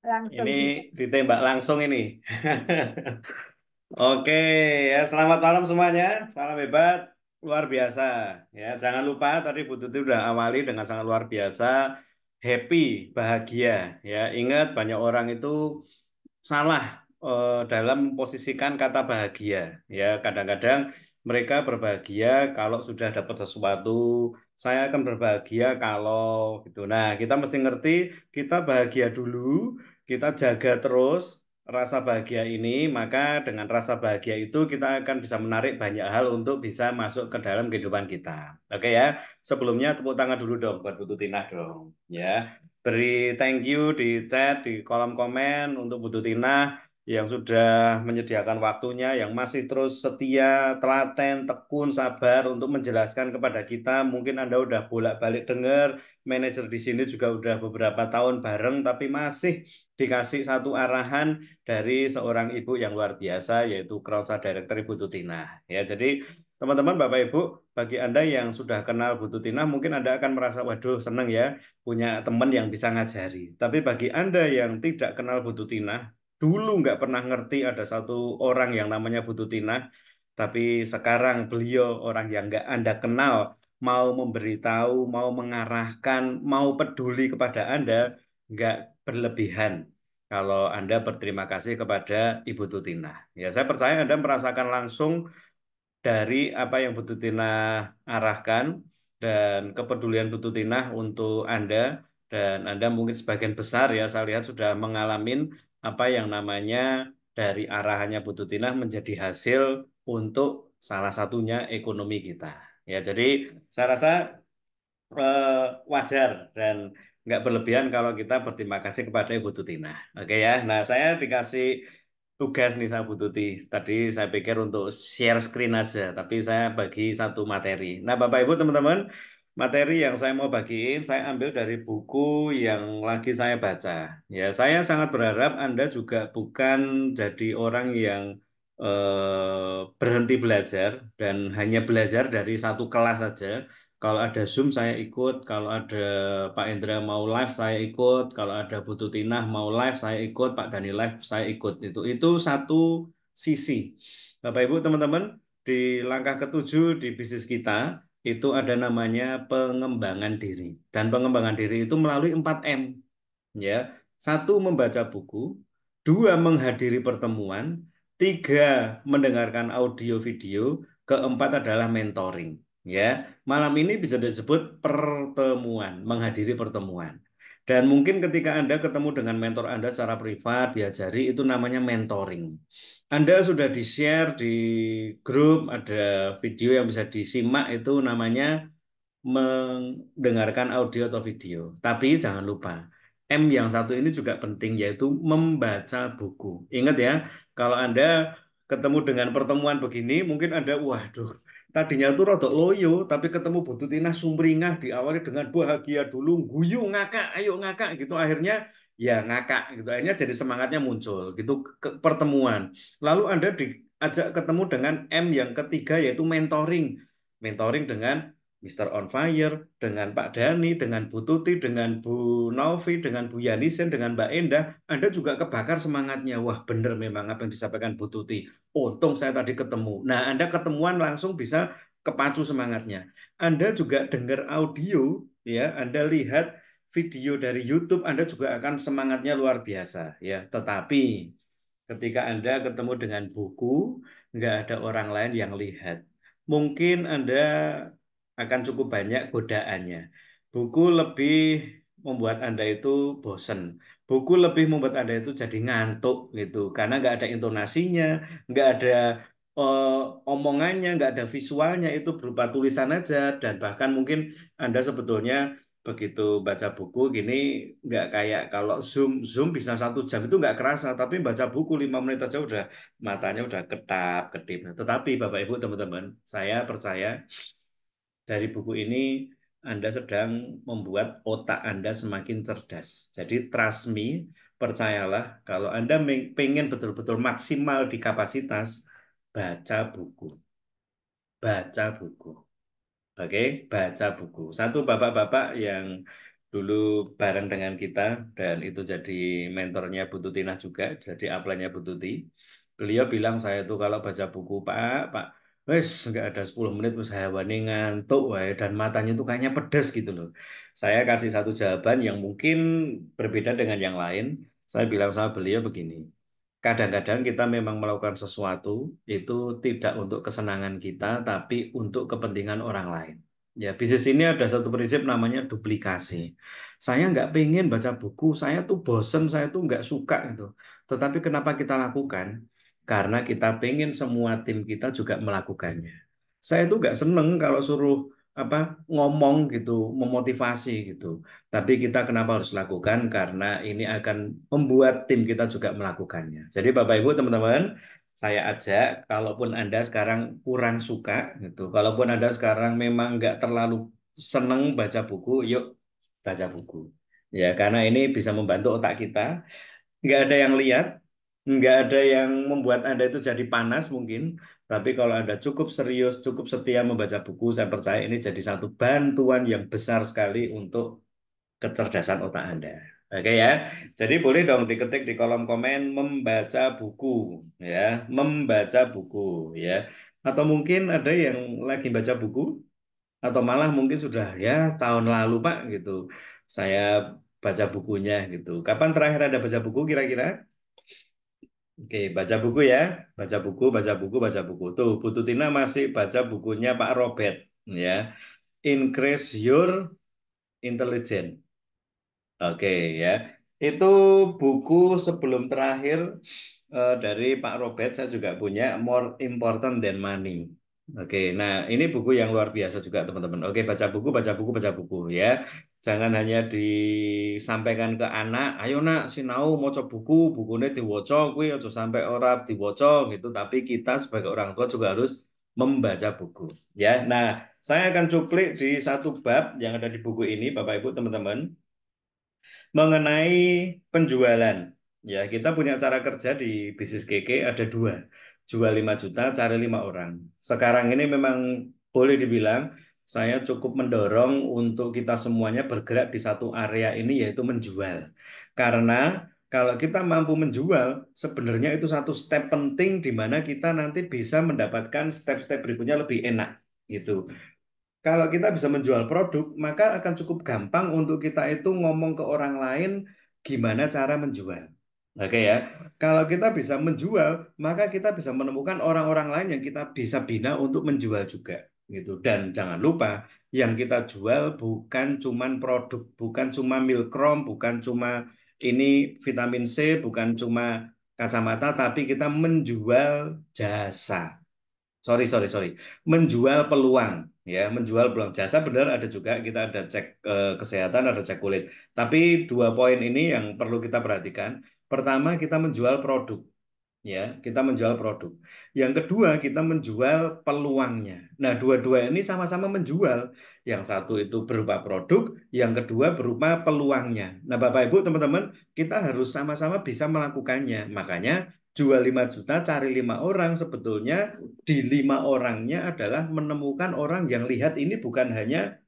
Langsung Ini bisa. ditembak langsung ini. Oke, ya selamat malam semuanya. Salam hebat, luar biasa. Ya, jangan lupa tadi Bu Tuti udah awali dengan sangat luar biasa, happy, bahagia. Ya, ingat banyak orang itu salah dalam memposisikan kata bahagia. Ya, kadang-kadang mereka berbahagia kalau sudah dapat sesuatu. Saya akan berbahagia kalau gitu. Nah, kita mesti ngerti kita bahagia dulu, kita jaga terus rasa bahagia ini, maka dengan rasa bahagia itu kita akan bisa menarik banyak hal untuk bisa masuk ke dalam kehidupan kita. Oke ya, sebelumnya tepuk tangan dulu dong buat Bu Tutinah dong. Ya, beri thank you di chat, di kolom komen untuk Bu Tutinah yang sudah menyediakan waktunya, yang masih terus setia, telaten, tekun, sabar untuk menjelaskan kepada kita. Mungkin Anda udah bolak-balik dengar, manajer di sini juga udah beberapa tahun bareng, tapi masih dikasih satu arahan dari seorang ibu yang luar biasa, yaitu Krausa Director Ibu Tutina. Ya, jadi teman-teman, Bapak Ibu, bagi Anda yang sudah kenal Bu Tutina, mungkin Anda akan merasa, waduh, senang ya punya teman yang bisa ngajari. Tapi bagi Anda yang tidak kenal Bu Tutina, dulu nggak pernah ngerti ada satu orang yang namanya Bu Tutina, tapi sekarang beliau orang yang nggak Anda kenal, mau memberitahu, mau mengarahkan, mau peduli kepada Anda, nggak berlebihan kalau Anda berterima kasih kepada Ibu Tutina. Ya, saya percaya Anda merasakan langsung dari apa yang Bu Tutina arahkan dan kepedulian Bu Tutina untuk Anda, dan Anda mungkin sebagian besar ya saya lihat sudah mengalami apa yang namanya dari arahannya Bu Tutina menjadi hasil untuk salah satunya ekonomi kita. Ya, jadi saya rasa wajar dan nggak berlebihan kalau kita berterima kasih kepada Ibu Tutina. Oke ya. Nah, saya dikasih tugas nih sama Bu Tuti. Tadi saya pikir untuk share screen aja, tapi saya bagi satu materi. Nah, Bapak Ibu teman-teman, materi yang saya mau bagiin saya ambil dari buku yang lagi saya baca. Ya, saya sangat berharap Anda juga bukan jadi orang yang berhenti belajar dan hanya belajar dari satu kelas saja. Kalau ada Zoom saya ikut, kalau ada Pak Indra mau live saya ikut, kalau ada Bu Tutinah mau live saya ikut, Pak Dani live saya ikut. Itu satu sisi. Bapak Ibu teman-teman, di langkah ketujuh di bisnis kita itu ada namanya pengembangan diri. Dan pengembangan diri itu melalui 4M. Ya, satu membaca buku, dua menghadiri pertemuan, tiga mendengarkan audio video, keempat adalah mentoring. Ya, malam ini bisa disebut pertemuan, menghadiri pertemuan. Dan mungkin ketika Anda ketemu dengan mentor Anda secara privat, diajari, itu namanya mentoring. Anda sudah di-share di grup, ada video yang bisa disimak, itu namanya mendengarkan audio atau video. Tapi jangan lupa, M yang satu ini juga penting, yaitu membaca buku. Ingat ya, kalau Anda ketemu dengan pertemuan begini, mungkin Anda, waduh, tadinya tuh rodok loyo, tapi ketemu Bu Tutina sumringah, diawali dengan bahagia dulu, guyu, ngakak, ayo ngakak, gitu. Akhirnya ya ngakak, gitu. Akhirnya jadi semangatnya muncul, gitu, ke pertemuan. Lalu Anda diajak ketemu dengan M yang ketiga, yaitu mentoring. Mentoring dengan Mister On Fire, dengan Pak Dhani, dengan Bu Tuti, dengan Bu Novi, dengan Bu Yanisen, dengan Mbak Endah, Anda juga kebakar semangatnya. Wah, benar memang apa yang disampaikan Bu Tuti. Untung saya tadi ketemu. Nah, Anda ketemuan langsung bisa kepacu semangatnya. Anda juga dengar audio, ya, Anda lihat video dari YouTube, Anda juga akan semangatnya luar biasa, ya. Tetapi ketika Anda ketemu dengan buku, nggak ada orang lain yang lihat. Mungkin Anda akan cukup banyak godaannya. Buku lebih membuat Anda itu bosen. Buku lebih membuat Anda itu jadi ngantuk gitu. Karena nggak ada intonasinya, nggak ada omongannya, nggak ada visualnya, itu berupa tulisan aja. Dan bahkan mungkin Anda sebetulnya begitu baca buku gini nggak kayak kalau zoom zoom bisa 1 jam itu nggak kerasa, tapi baca buku 5 menit aja udah matanya udah ketap ketip. Tetapi Bapak Ibu teman-teman, saya percaya dari buku ini Anda sedang membuat otak Anda semakin cerdas. Jadi trust me, percayalah kalau Anda pengen betul-betul maksimal di kapasitas, baca buku, baca buku. Oke, baca buku. Satu bapak-bapak yang dulu bareng dengan kita dan itu jadi mentornya Bu Tutinah juga, jadi upline-nya Bu Tuti. Beliau bilang saya tuh kalau baca buku, Pak, wes nggak ada 10 menit terus hawani ngantuk wae dan matanya tuh kayaknya pedas gitu loh. Saya kasih satu jawaban yang mungkin berbeda dengan yang lain. Saya bilang sama beliau begini. Kadang-kadang kita memang melakukan sesuatu itu tidak untuk kesenangan kita, tapi untuk kepentingan orang lain. Ya, bisnis ini ada satu prinsip namanya duplikasi. Saya nggak pengen baca buku, saya tuh bosen, saya tuh nggak suka gitu. Tetapi kenapa kita lakukan? Karena kita pengen semua tim kita juga melakukannya. Saya tuh nggak seneng kalau suruh apa ngomong gitu, memotivasi gitu. Tapi kita kenapa harus lakukan? Karena ini akan membuat tim kita juga melakukannya. Jadi Bapak Ibu teman-teman, saya ajak, kalaupun Anda sekarang kurang suka, gitu, kalaupun Anda sekarang memang nggak terlalu seneng baca buku, yuk baca buku. Ya, karena ini bisa membantu otak kita. Nggak ada yang lihat, nggak ada yang membuat Anda itu jadi panas mungkin. Tapi kalau Anda cukup serius, cukup setia membaca buku, saya percaya ini jadi satu bantuan yang besar sekali untuk kecerdasan otak Anda. Oke ya. Jadi boleh dong diketik di kolom komen membaca buku ya, membaca buku ya. Atau mungkin ada yang lagi baca buku atau malah mungkin sudah ya tahun lalu Pak gitu. Saya baca bukunya gitu. Kapan terakhir Anda baca buku kira-kira? Oke, baca buku ya. Baca buku, baca buku, baca buku. Tuh, Bu Tutina masih baca bukunya Pak Robert ya. Increase your intelligence. Oke ya, itu buku sebelum terakhir dari Pak Robert saya juga punya More Important Than Money. Oke, nah ini buku yang luar biasa juga teman-teman. Oke, baca buku, baca buku, baca buku ya. Jangan hanya disampaikan ke anak, ayo nak sinau maca buku, bukunya diwaca kuwi aja sampai ora diwaca gitu, tapi kita sebagai orang tua juga harus membaca buku ya. Nah, saya akan cuplik di satu bab yang ada di buku ini Bapak Ibu teman-teman mengenai penjualan. Ya, kita punya cara kerja di bisnis KK ada dua. Jual 5 juta, cari 5 orang. Sekarang ini memang boleh dibilang saya cukup mendorong untuk kita semuanya bergerak di satu area ini yaitu menjual. Karena Kalau kita mampu menjual, sebenarnya itu satu step penting di mana kita nanti bisa mendapatkan step-step berikutnya lebih enak gitu. Kalau kita bisa menjual produk, maka akan cukup gampang untuk kita itu ngomong ke orang lain gimana cara menjual. Oke ya, kalau kita bisa menjual, maka kita bisa menemukan orang-orang lain yang kita bisa bina untuk menjual juga. Gitu. Dan jangan lupa, yang kita jual bukan cuma produk, bukan cuma milkrom, bukan cuma ini vitamin C, bukan cuma kacamata, tapi kita menjual jasa. Sorry, menjual peluang, ya, menjual peluang jasa benar ada juga, kita ada cek kesehatan, ada cek kulit. Tapi dua poin ini yang perlu kita perhatikan. Pertama, kita menjual produk, ya, kita menjual produk. Yang kedua, kita menjual peluangnya. Nah, dua-dua ini sama-sama menjual. Yang satu itu berupa produk, yang kedua berupa peluangnya. Nah, Bapak Ibu, teman-teman, kita harus sama-sama bisa melakukannya. Makanya jual 5 juta, cari 5 orang, sebetulnya di 5 orangnya adalah menemukan orang yang lihat ini bukan hanya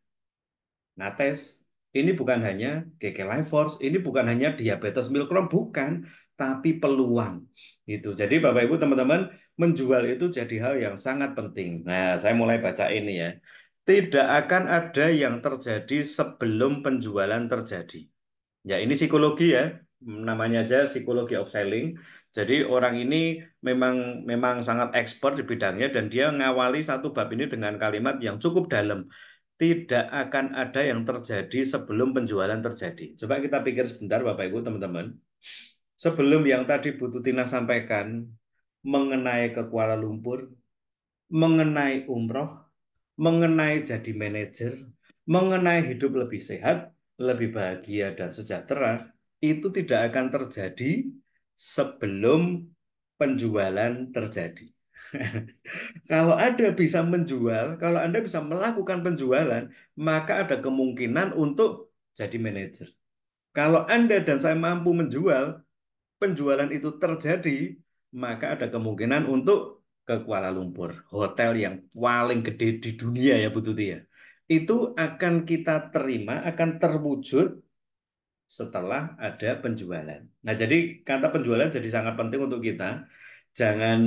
Nates, ini bukan hanya GG Life Force, ini bukan hanya diabetes milkrom, bukan, tapi peluang. Gitu. Jadi Bapak Ibu teman-teman, menjual itu jadi hal yang sangat penting. Nah, saya mulai baca ini ya. Tidak akan ada yang terjadi sebelum penjualan terjadi. Ya, ini psikologi ya. Namanya aja psikologi of selling. Jadi orang ini memang memang sangat expert di bidangnya dan dia ngawali satu bab ini dengan kalimat yang cukup dalam. Tidak akan ada yang terjadi sebelum penjualan terjadi. Coba kita pikir sebentar Bapak Ibu teman-teman. Sebelum yang tadi Bu Tutina sampaikan mengenai ke Kuala Lumpur, mengenai umroh, mengenai jadi manajer, mengenai hidup lebih sehat, lebih bahagia dan sejahtera, itu tidak akan terjadi sebelum penjualan terjadi. Kalau Anda bisa menjual, kalau Anda bisa melakukan penjualan, maka ada kemungkinan untuk jadi manajer. Kalau Anda dan saya mampu menjual, penjualan itu terjadi, maka ada kemungkinan untuk ke Kuala Lumpur, hotel yang paling gede di dunia ya Bu Tuti ya. Itu akan kita terima, akan terwujud setelah ada penjualan. Nah, jadi kata penjualan jadi sangat penting untuk kita. Jangan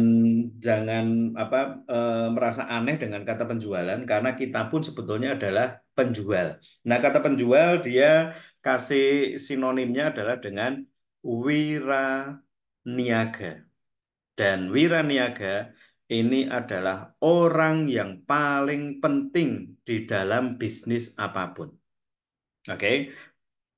jangan apa merasa aneh dengan kata penjualan karena kita pun sebetulnya adalah penjual. Nah, kata penjual dia kasih sinonimnya adalah dengan wiraniaga. Dan wiraniaga ini adalah orang yang paling penting di dalam bisnis apapun. Oke,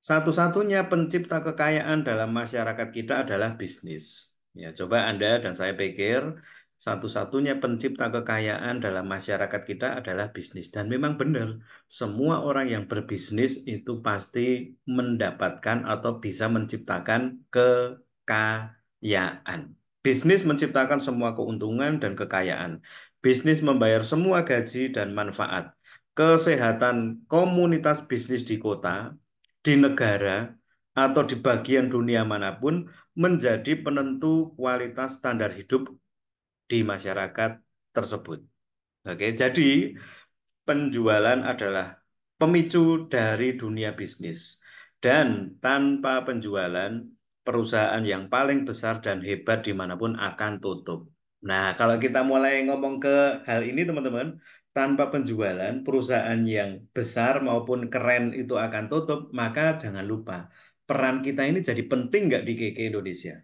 satu-satunya pencipta kekayaan dalam masyarakat kita adalah bisnis. Ya, coba Anda dan saya pikir satu-satunya pencipta kekayaan dalam masyarakat kita adalah bisnis. Dan memang benar, semua orang yang berbisnis itu pasti mendapatkan atau bisa menciptakan kekayaan. Bisnis menciptakan semua keuntungan dan kekayaan. Bisnis membayar semua gaji dan manfaat. Kesehatan komunitas bisnis di kota, di negara atau di bagian dunia manapun menjadi penentu kualitas standar hidup di masyarakat tersebut. Oke, jadi penjualan adalah pemicu dari dunia bisnis. Dan tanpa penjualan, perusahaan yang paling besar dan hebat dimanapun akan tutup. Nah, kalau kita mulai ngomong ke hal ini, teman-teman, tanpa penjualan, perusahaan yang besar maupun keren itu akan tutup, maka jangan lupa, peran kita ini jadi penting nggak di KK Indonesia?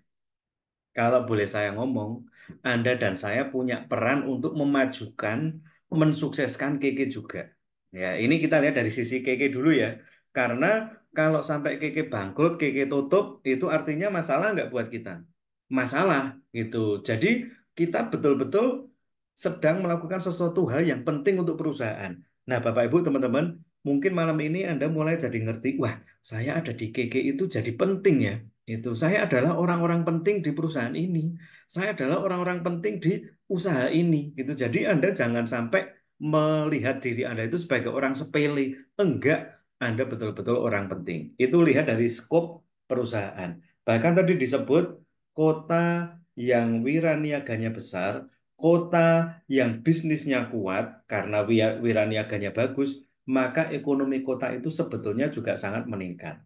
Kalau boleh saya ngomong, Anda dan saya punya peran untuk memajukan, mensukseskan Keke juga. Ya, ini kita lihat dari sisi Keke dulu ya. Karena kalau sampai Keke bangkrut, Keke tutup, itu artinya masalah nggak buat kita? Masalah gitu. Jadi kita betul-betul sedang melakukan sesuatu hal yang penting untuk perusahaan. Nah, Bapak Ibu, teman-teman, mungkin malam ini Anda mulai jadi ngerti, wah, saya ada di Keke itu jadi penting ya. Itu saya adalah orang-orang penting di perusahaan ini. Saya adalah orang-orang penting di usaha ini gitu. Jadi Anda jangan sampai melihat diri Anda itu sebagai orang sepele. Enggak, Anda betul-betul orang penting. Itu lihat dari skop perusahaan. Bahkan tadi disebut kota yang wiraniaganya besar, kota yang bisnisnya kuat karena wiraniaganya bagus, maka ekonomi kota itu sebetulnya juga sangat meningkat.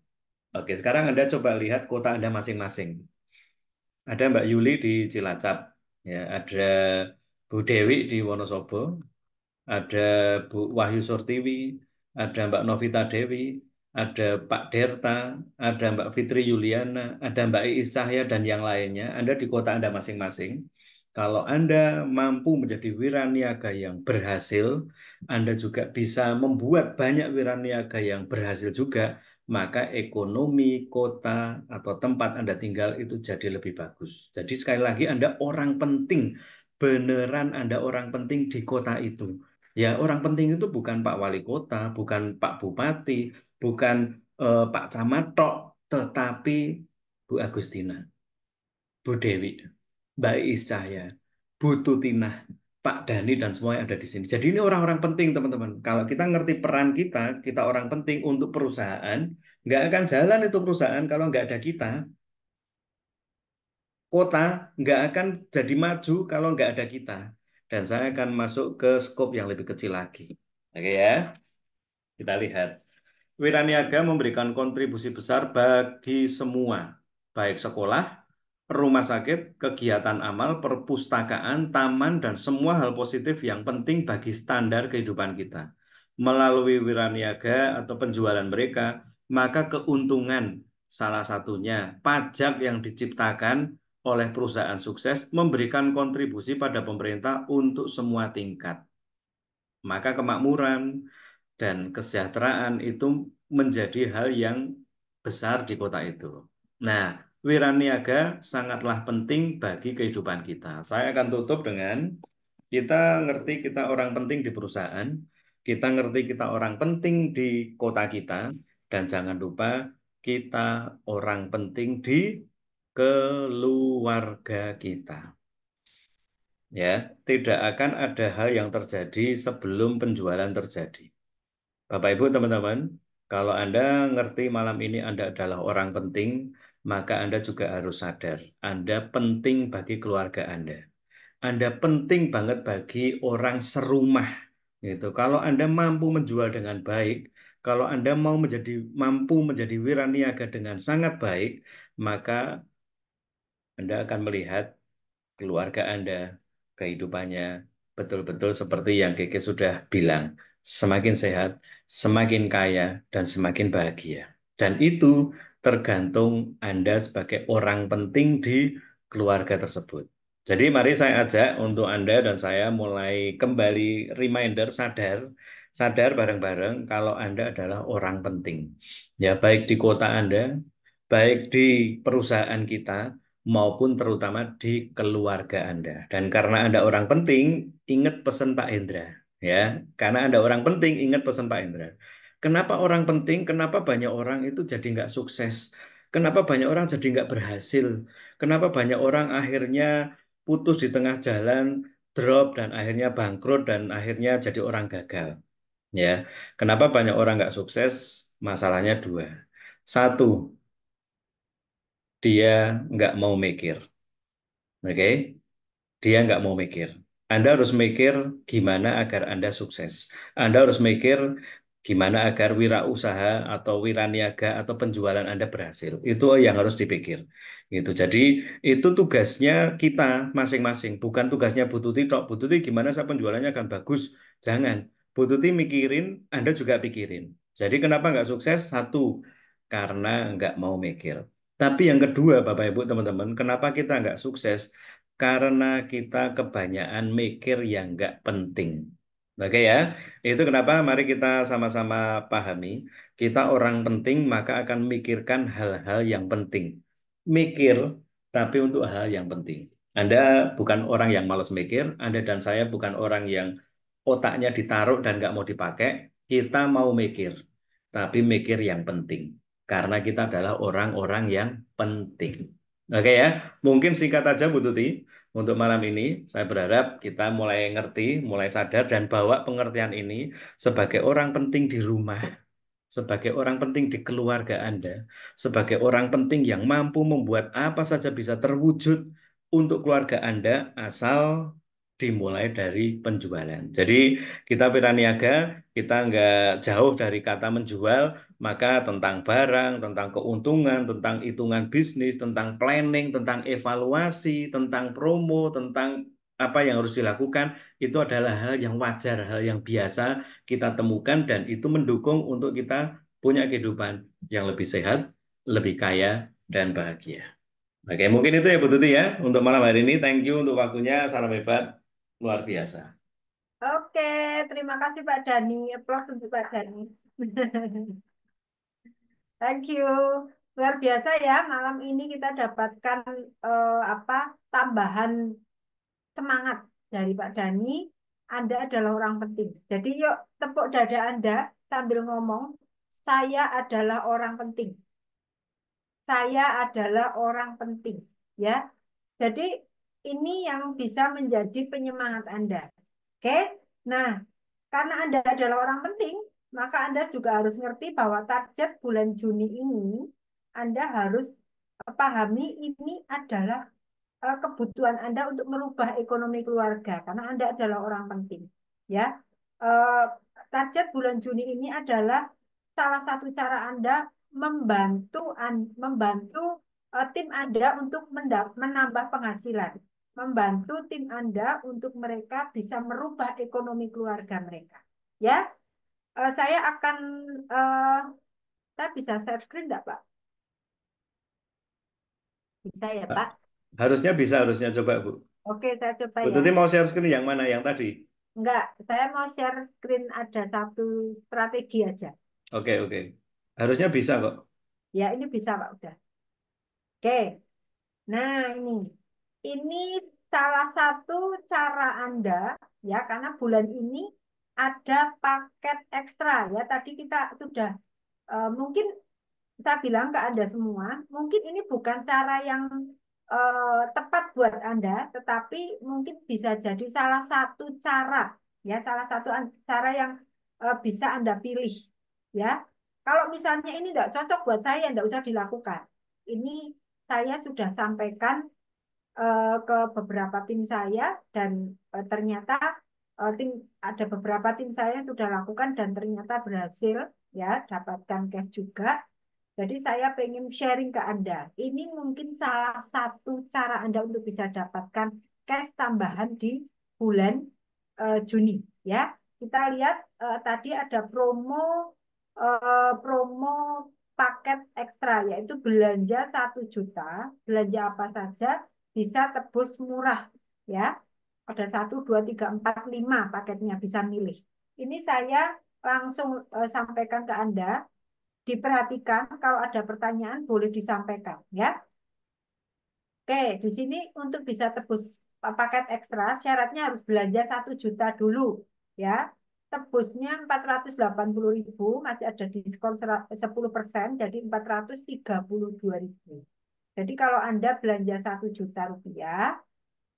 Oke, sekarang Anda coba lihat kota Anda masing-masing. Ada Mbak Yuli di Cilacap, ya, ada Bu Dewi di Wonosobo, ada Bu Wahyu Surtiwi, ada Mbak Novita Dewi, ada Pak Derta, ada Mbak Fitri Yuliana, ada Mbak Iis Cahya, dan yang lainnya. Anda di kota Anda masing-masing. Kalau Anda mampu menjadi wiraniaga yang berhasil, Anda juga bisa membuat banyak wiraniaga yang berhasil juga, maka ekonomi kota atau tempat Anda tinggal itu jadi lebih bagus. Jadi sekali lagi Anda orang penting, beneran Anda orang penting di kota itu. Ya, orang penting itu bukan Pak Wali Kota, bukan Pak Bupati, bukan Pak Camat tok, tetapi Bu Agustina, Bu Dewi, Mbak Iis Cahya, Bu Tutinah, Pak Dhani, dan semua yang ada di sini. Jadi ini orang-orang penting, teman-teman. Kalau kita ngerti peran kita, kita orang penting untuk perusahaan, nggak akan jalan itu perusahaan kalau nggak ada kita. Kota nggak akan jadi maju kalau nggak ada kita. Dan saya akan masuk ke skop yang lebih kecil lagi. Oke ya, kita lihat. Wiraniaga memberikan kontribusi besar bagi semua, baik sekolah, rumah sakit, kegiatan amal, perpustakaan, taman, dan semua hal positif yang penting bagi standar kehidupan kita. Melalui wiraniaga atau penjualan mereka, maka keuntungan salah satunya pajak yang diciptakan oleh perusahaan sukses memberikan kontribusi pada pemerintah untuk semua tingkat. Maka kemakmuran dan kesejahteraan itu menjadi hal yang besar di kota itu. Nah, wiraniaga sangatlah penting bagi kehidupan kita. Saya akan tutup dengan kita ngerti kita orang penting di perusahaan, kita ngerti kita orang penting di kota kita, dan jangan lupa kita orang penting di keluarga kita. Ya, tidak akan ada hal yang terjadi sebelum penjualan terjadi. Bapak Ibu teman-teman, kalau Anda ngerti malam ini Anda adalah orang penting, maka Anda juga harus sadar Anda penting bagi keluarga Anda. Anda penting banget bagi orang serumah. Gitu. Kalau Anda mampu menjual dengan baik, kalau Anda mampu menjadi wiraniaga dengan sangat baik, maka Anda akan melihat keluarga Anda, kehidupannya betul-betul seperti yang Keke sudah bilang, semakin sehat, semakin kaya, dan semakin bahagia. Dan itu tergantung Anda sebagai orang penting di keluarga tersebut. Jadi mari saya ajak untuk Anda dan saya mulai kembali reminder, sadar bareng-bareng kalau Anda adalah orang penting. Ya, baik di kota Anda, baik di perusahaan kita, maupun terutama di keluarga Anda. Dan karena Anda orang penting, ingat pesan Pak Hendra. Ya, karena Anda orang penting, ingat pesan Pak Hendra. Kenapa orang penting? Kenapa banyak orang itu jadi nggak sukses? Kenapa banyak orang jadi nggak berhasil? Kenapa banyak orang akhirnya putus di tengah jalan, drop, dan akhirnya bangkrut, dan akhirnya jadi orang gagal? Ya, kenapa banyak orang nggak sukses? Masalahnya dua. Satu, dia nggak mau mikir. Oke, dia nggak mau mikir. Anda harus mikir gimana agar Anda sukses. Anda harus mikir gimana agar wirausaha atau wiraniaga atau penjualan Anda berhasil. Itu yang harus dipikir. Gitu. Jadi itu tugasnya kita masing-masing, bukan tugasnya Bu Tuti tok. Bu Tuti gimana saya penjualannya akan bagus? Jangan. Bu Tuti mikirin, Anda juga pikirin. Jadi kenapa nggak sukses? Satu, karena nggak mau mikir. Tapi yang kedua, Bapak Ibu teman-teman, kenapa kita nggak sukses? Karena kita kebanyakan mikir yang nggak penting. Oke ya, itu kenapa mari kita sama-sama pahami. Kita orang penting maka akan memikirkan hal-hal yang penting. Mikir, tapi untuk hal yang penting. Anda bukan orang yang malas mikir, Anda dan saya bukan orang yang otaknya ditaruh dan nggak mau dipakai. Kita mau mikir, tapi mikir yang penting. Karena kita adalah orang-orang yang penting. Oke ya, mungkin singkat aja Bu Tuti. Untuk malam ini, saya berharap kita mulai ngerti, mulai sadar, dan bawa pengertian ini sebagai orang penting di rumah, sebagai orang penting di keluarga Anda, sebagai orang penting yang mampu membuat apa saja bisa terwujud untuk keluarga Anda, asal dimulai dari penjualan. Jadi kita Piraniaga, kita nggak jauh dari kata menjual, maka tentang barang, tentang keuntungan, tentang hitungan bisnis, tentang planning, tentang evaluasi, tentang promo, tentang apa yang harus dilakukan, itu adalah hal yang wajar, hal yang biasa kita temukan dan itu mendukung untuk kita punya kehidupan yang lebih sehat, lebih kaya, dan bahagia. Oke, mungkin itu ya Bu Tuti ya untuk malam hari ini. Thank you untuk waktunya, salam hebat, luar biasa. Oke, terima kasih Pak Dani. Applause untuk Pak Dani. Thank you. Luar biasa ya, malam ini kita dapatkan apa tambahan semangat dari Pak Dani. Anda adalah orang penting. Jadi yuk tepuk dada Anda sambil ngomong, saya adalah orang penting. Saya adalah orang penting. Ya, jadi ini yang bisa menjadi penyemangat Anda. Oke? Nah, karena Anda adalah orang penting, maka Anda juga harus ngerti bahwa target bulan Juni ini Anda harus pahami ini adalah kebutuhan Anda untuk merubah ekonomi keluarga karena Anda adalah orang penting. Ya, Eh, target bulan Juni ini adalah salah satu cara Anda membantu tim Anda untuk menambah penghasilan, membantu tim Anda untuk mereka bisa merubah ekonomi keluarga mereka. Ya, saya akan eh, saya bisa share screen nggak, Pak? Bisa ya, Pak? Harusnya coba Bu. Oke, saya coba Bu ya. Tuti mau share screen yang mana? Yang tadi? Enggak, saya mau share screen ada satu strategi aja. Oke, oke. Harusnya bisa kok. Ya, ini bisa, Pak. Udah. Oke. Nah, ini salah satu cara Anda, ya, karena bulan ini ada paket ekstra, ya. Tadi kita sudah, mungkin saya bilang ke Anda semua, mungkin ini bukan cara yang tepat buat Anda, tetapi mungkin bisa jadi salah satu cara, ya, salah satu cara yang bisa Anda pilih, ya. Kalau misalnya ini tidak cocok buat saya, tidak usah dilakukan. Ini saya sudah sampaikan ke beberapa tim saya dan ternyata tim ada beberapa tim saya yang sudah lakukan dan ternyata berhasil ya dapatkan cash juga. Jadi saya pengen sharing ke Anda. Ini mungkin salah satu cara Anda untuk bisa dapatkan cash tambahan di bulan Juni ya. Kita lihat tadi ada promo paket ekstra yaitu belanja 1 juta, belanja apa saja bisa tebus murah ya. Ada 1, 2, 3, 4, 5 paketnya bisa milih. Ini saya langsung sampaikan ke Anda. Diperhatikan kalau ada pertanyaan boleh disampaikan ya. Oke, di sini untuk bisa tebus paket ekstra syaratnya harus belanja 1 juta dulu ya. Tebusnya 480.000 masih ada diskon 10% jadi 432.000. Jadi kalau Anda belanja 1 juta rupiah,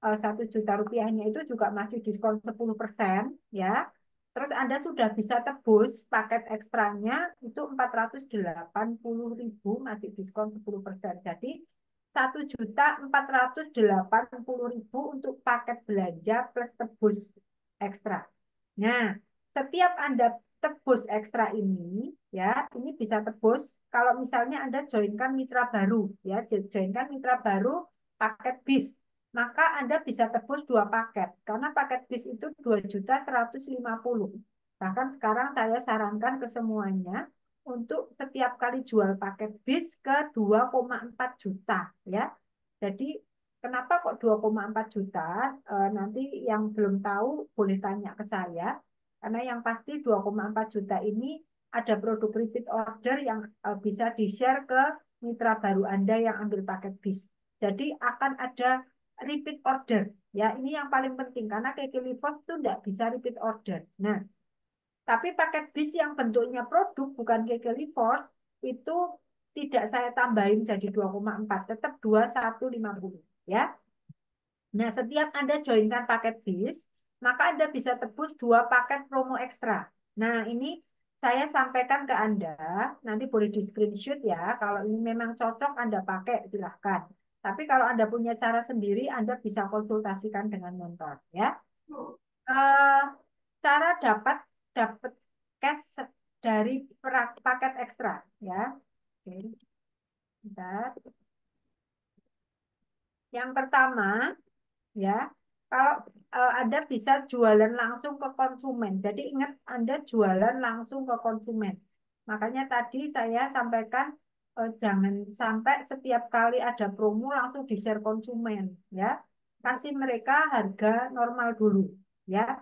1 juta rupiahnya itu juga masih diskon 10% ya. Terus Anda sudah bisa tebus paket ekstranya itu 480.000 masih diskon 10%. Jadi 1.480.000 untuk paket belanja plus tebus ekstra. Nah, setiap Anda tebus ekstra ini ya, ini bisa tebus kalau misalnya Anda joinkan mitra baru ya, joinkan mitra baru paket bis maka Anda bisa tebus 2 paket. Karena paket bis itu 2.150.000. Bahkan sekarang saya sarankan ke semuanya untuk setiap kali jual paket bis ke 2,4 juta ya. Jadi kenapa kok 2,4 juta? Nanti yang belum tahu boleh tanya ke saya. Karena yang pasti 2,4 juta ini ada produk repeat order yang bisa di-share ke mitra baru Anda yang ambil paket bis. Jadi akan ada repeat order. Ya, ini yang paling penting karena Kekelipos itu tidak bisa repeat order. Nah, tapi paket bis yang bentuknya produk bukan Kekelipos itu tidak saya tambahin jadi 2,4, tetap 2.150 ya. Nah, setiap Anda joinkan paket bis, maka Anda bisa tebus 2 paket promo ekstra. Nah, ini saya sampaikan ke Anda, nanti boleh di screenshot ya. Kalau ini memang cocok Anda pakai, silahkan. Tapi kalau Anda punya cara sendiri, Anda bisa konsultasikan dengan mentor ya. Eh, cara dapat dapat cash dari paket ekstra ya. Oke, bentar. Yang pertama ya, kalau Anda bisa jualan langsung ke konsumen. Jadi ingat Anda jualan langsung ke konsumen. Makanya tadi saya sampaikan jangan sampai setiap kali ada promo langsung di-share konsumen ya. Kasih mereka harga normal dulu ya.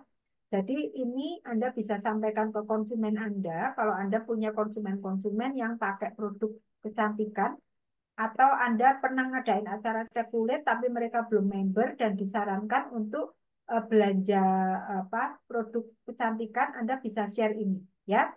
Jadi ini Anda bisa sampaikan ke konsumen Anda kalau Anda punya konsumen-konsumen yang pakai produk kecantikan atau Anda pernah ngadain acara cek kulit tapi mereka belum member dan disarankan untuk belanja apa produk kecantikan, Anda bisa share ini ya.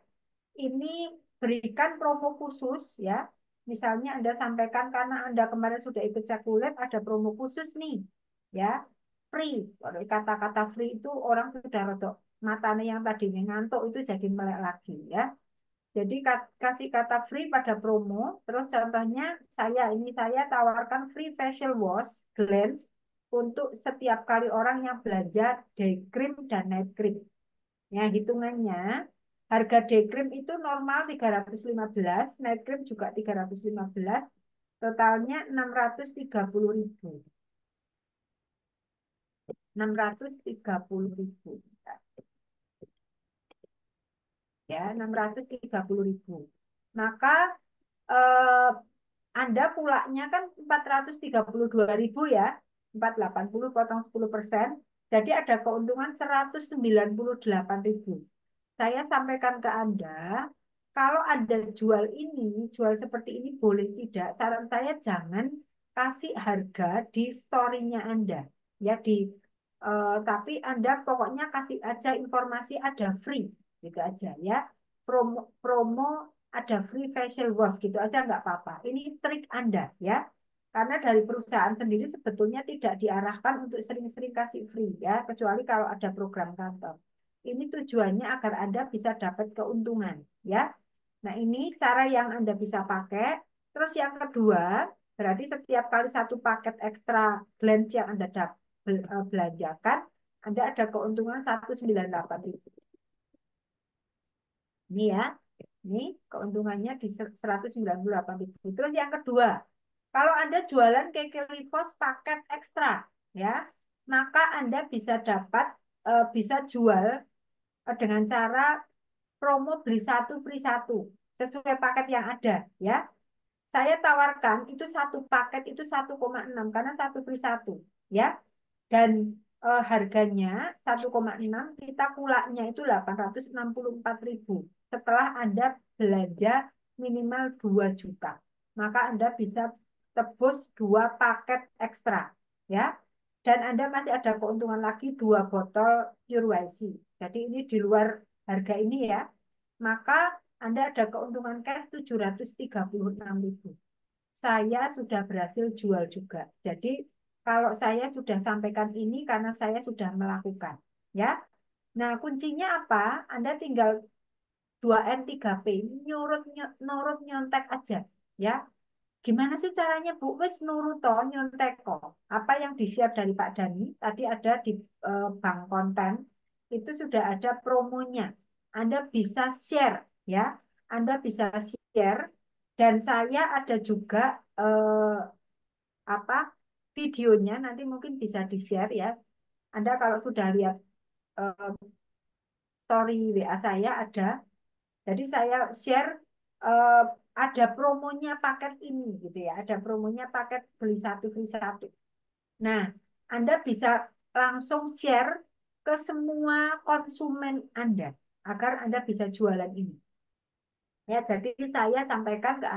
Ini berikan promo khusus ya. Misalnya Anda sampaikan karena Anda kemarin sudah ikut cek kulit ada promo khusus nih ya. Free. Kalau kata-kata free itu orang sudah rodok matanya yang tadinya ngantuk itu jadi melek lagi ya. Jadi kasih kata free pada promo. Terus contohnya saya tawarkan free facial wash Glance untuk setiap kali orang yang belanja day cream dan night cream. Ya, hitungannya harga day cream itu normal 315, night cream juga 315, totalnya 630.000. 630.000. Ya, 630.000. Maka eh, Anda pulaknya kan 432.000 ya, 480 potong 10%. Jadi ada keuntungan 198.000. Saya sampaikan ke Anda, kalau Anda jual ini, jual seperti ini boleh tidak. Saran saya jangan kasih harga di story-nya Anda. Ya tapi Anda pokoknya kasih aja informasi ada free gitu aja ya. Promo promo ada free facial wash gitu aja nggak apa-apa. Ini trik Anda ya. Karena dari perusahaan sendiri sebetulnya tidak diarahkan untuk sering-sering kasih free ya, kecuali kalau ada program kantor. Ini tujuannya agar Anda bisa dapat keuntungan ya. Nah, ini cara yang Anda bisa pakai. Terus yang kedua, berarti setiap kali satu paket ekstra Glance yang Anda belanjakan, Anda ada keuntungan 198.000. Ini ya. Ini keuntungannya di 198.000. Terus yang kedua, kalau Anda jualan Kekelipos paket ekstra, ya, maka Anda bisa dapat, bisa jual dengan cara promo beli satu free satu sesuai paket yang ada, ya. Saya tawarkan itu satu paket itu 1,6 karena satu free satu, ya. Dan harganya 1,6 kita kulaknya itu 864.000 setelah Anda belanja minimal 2 juta. Maka Anda bisa tebus 2 paket ekstra, ya. Dan Anda masih ada keuntungan lagi 2 botol Pure YC. Jadi ini di luar harga ini ya. Maka Anda ada keuntungan cash 736.000. Saya sudah berhasil jual juga. Jadi kalau saya sudah sampaikan ini karena saya sudah melakukan, ya. Nah, kuncinya apa? Anda tinggal 2N3P, nurut nyontek aja, ya. Gimana sih caranya, Bu? Wis nurut toh nyontek kok. Apa yang di-share dari Pak Dani, tadi ada di bank konten, itu sudah ada promonya. Anda bisa share, ya. Anda bisa share, dan saya ada juga apa videonya nanti mungkin bisa di-share ya. Anda kalau sudah lihat eh, story WA saya ada, jadi saya share eh, ada promonya paket ini gitu ya, ada promonya paket beli satu free satu. Nah, Anda bisa langsung share ke semua konsumen Anda agar Anda bisa jualan ini. Ya, jadi saya sampaikan ke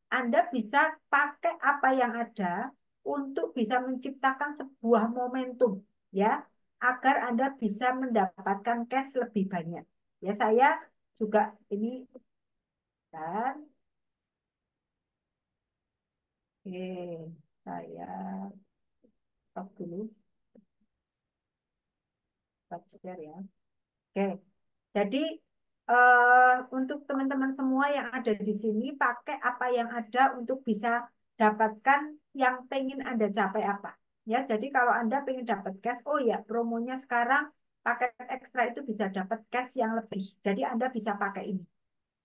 Anda bisa pakai apa yang ada untuk bisa menciptakan sebuah momentum, ya, agar Anda bisa mendapatkan cash lebih banyak. Ya, saya juga ini dan saya stop dulu, stop share ya. Oke, jadi untuk teman-teman semua yang ada di sini, pakai apa yang ada untuk bisa dapatkan yang pengen Anda capai apa. Ya, jadi kalau Anda ingin dapat cash, oh ya, promonya sekarang paket ekstra itu bisa dapat cash yang lebih. Jadi Anda bisa pakai ini,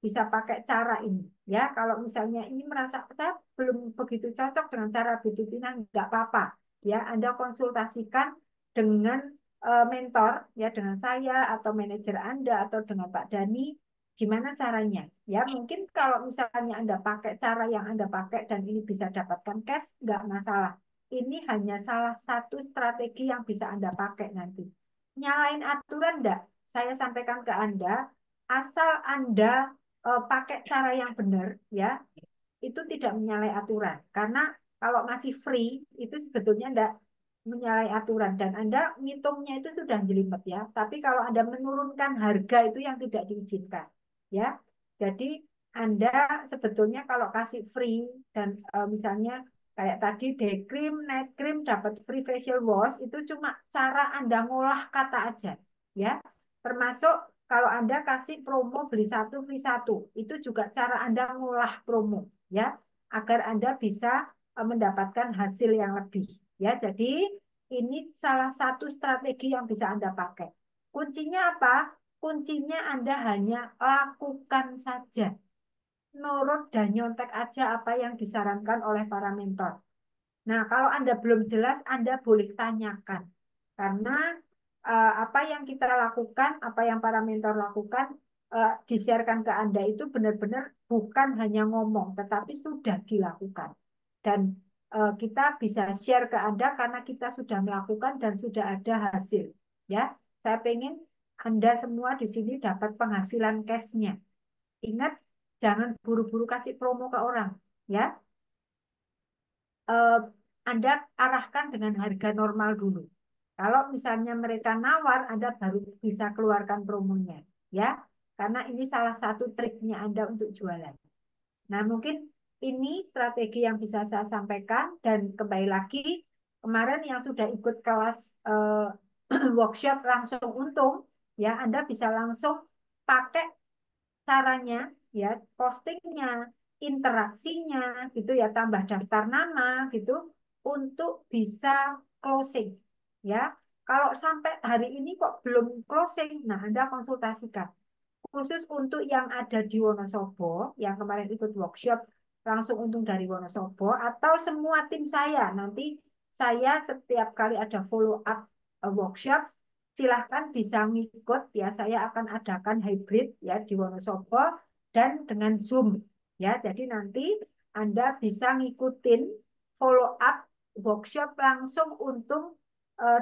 bisa pakai cara ini. Ya, kalau misalnya ini merasa saya belum begitu cocok dengan cara B2B, nggak apa-apa. Ya, Anda konsultasikan dengan mentor, ya dengan saya atau manajer Anda atau dengan Pak Dani, gimana caranya? Ya, mungkin kalau misalnya Anda pakai cara yang Anda pakai dan ini bisa dapatkan cash, nggak masalah. Ini hanya salah satu strategi yang bisa Anda pakai nanti. Nyalain aturan enggak? Saya sampaikan ke Anda, asal Anda pakai cara yang benar, ya, itu tidak menyalahi aturan. Karena kalau masih free, itu sebetulnya enggak menyalahi aturan. Dan Anda ngitungnya itu sudah jelimet ya. Tapi kalau Anda menurunkan harga itu yang tidak diizinkan. Ya, jadi Anda sebetulnya kalau kasih free dan misalnya kayak tadi day cream, night cream dapat free facial wash itu cuma cara Anda ngolah kata aja, ya. Termasuk kalau Anda kasih promo beli satu free satu, itu juga cara Anda ngolah promo, ya, agar Anda bisa mendapatkan hasil yang lebih, ya. Jadi ini salah satu strategi yang bisa Anda pakai. Kuncinya apa? Kuncinya Anda hanya lakukan saja. Nurut dan nyontek aja apa yang disarankan oleh para mentor. Nah, kalau Anda belum jelas, Anda boleh tanyakan. Karena apa yang kita lakukan, apa yang para mentor lakukan, disiarkan ke Anda itu benar-benar bukan hanya ngomong, tetapi sudah dilakukan. Dan kita bisa share ke Anda karena kita sudah melakukan dan sudah ada hasil. Ya, saya pengen Anda semua di sini dapat penghasilan cash-nya. Ingat, jangan buru-buru kasih promo ke orang. Ya, eh, Anda arahkan dengan harga normal dulu. Kalau misalnya mereka nawar, Anda baru bisa keluarkan promonya, ya. Karena ini salah satu triknya Anda untuk jualan. Nah, mungkin ini strategi yang bisa saya sampaikan dan kembali lagi kemarin yang sudah ikut kelas workshop langsung untung, ya Anda bisa langsung pakai caranya, ya postingnya, interaksinya gitu ya, tambah daftar nama gitu untuk bisa closing, ya. Kalau sampai hari ini kok belum closing, nah Anda konsultasikan khusus untuk yang ada di Wonosobo yang kemarin ikut workshop langsung untung dari Wonosobo atau semua tim saya. Nanti saya setiap kali ada follow up workshop, silahkan bisa ngikut ya. Saya akan adakan hybrid ya di Wonosobo dan dengan Zoom ya. Jadi nanti Anda bisa ngikutin follow up workshop langsung untung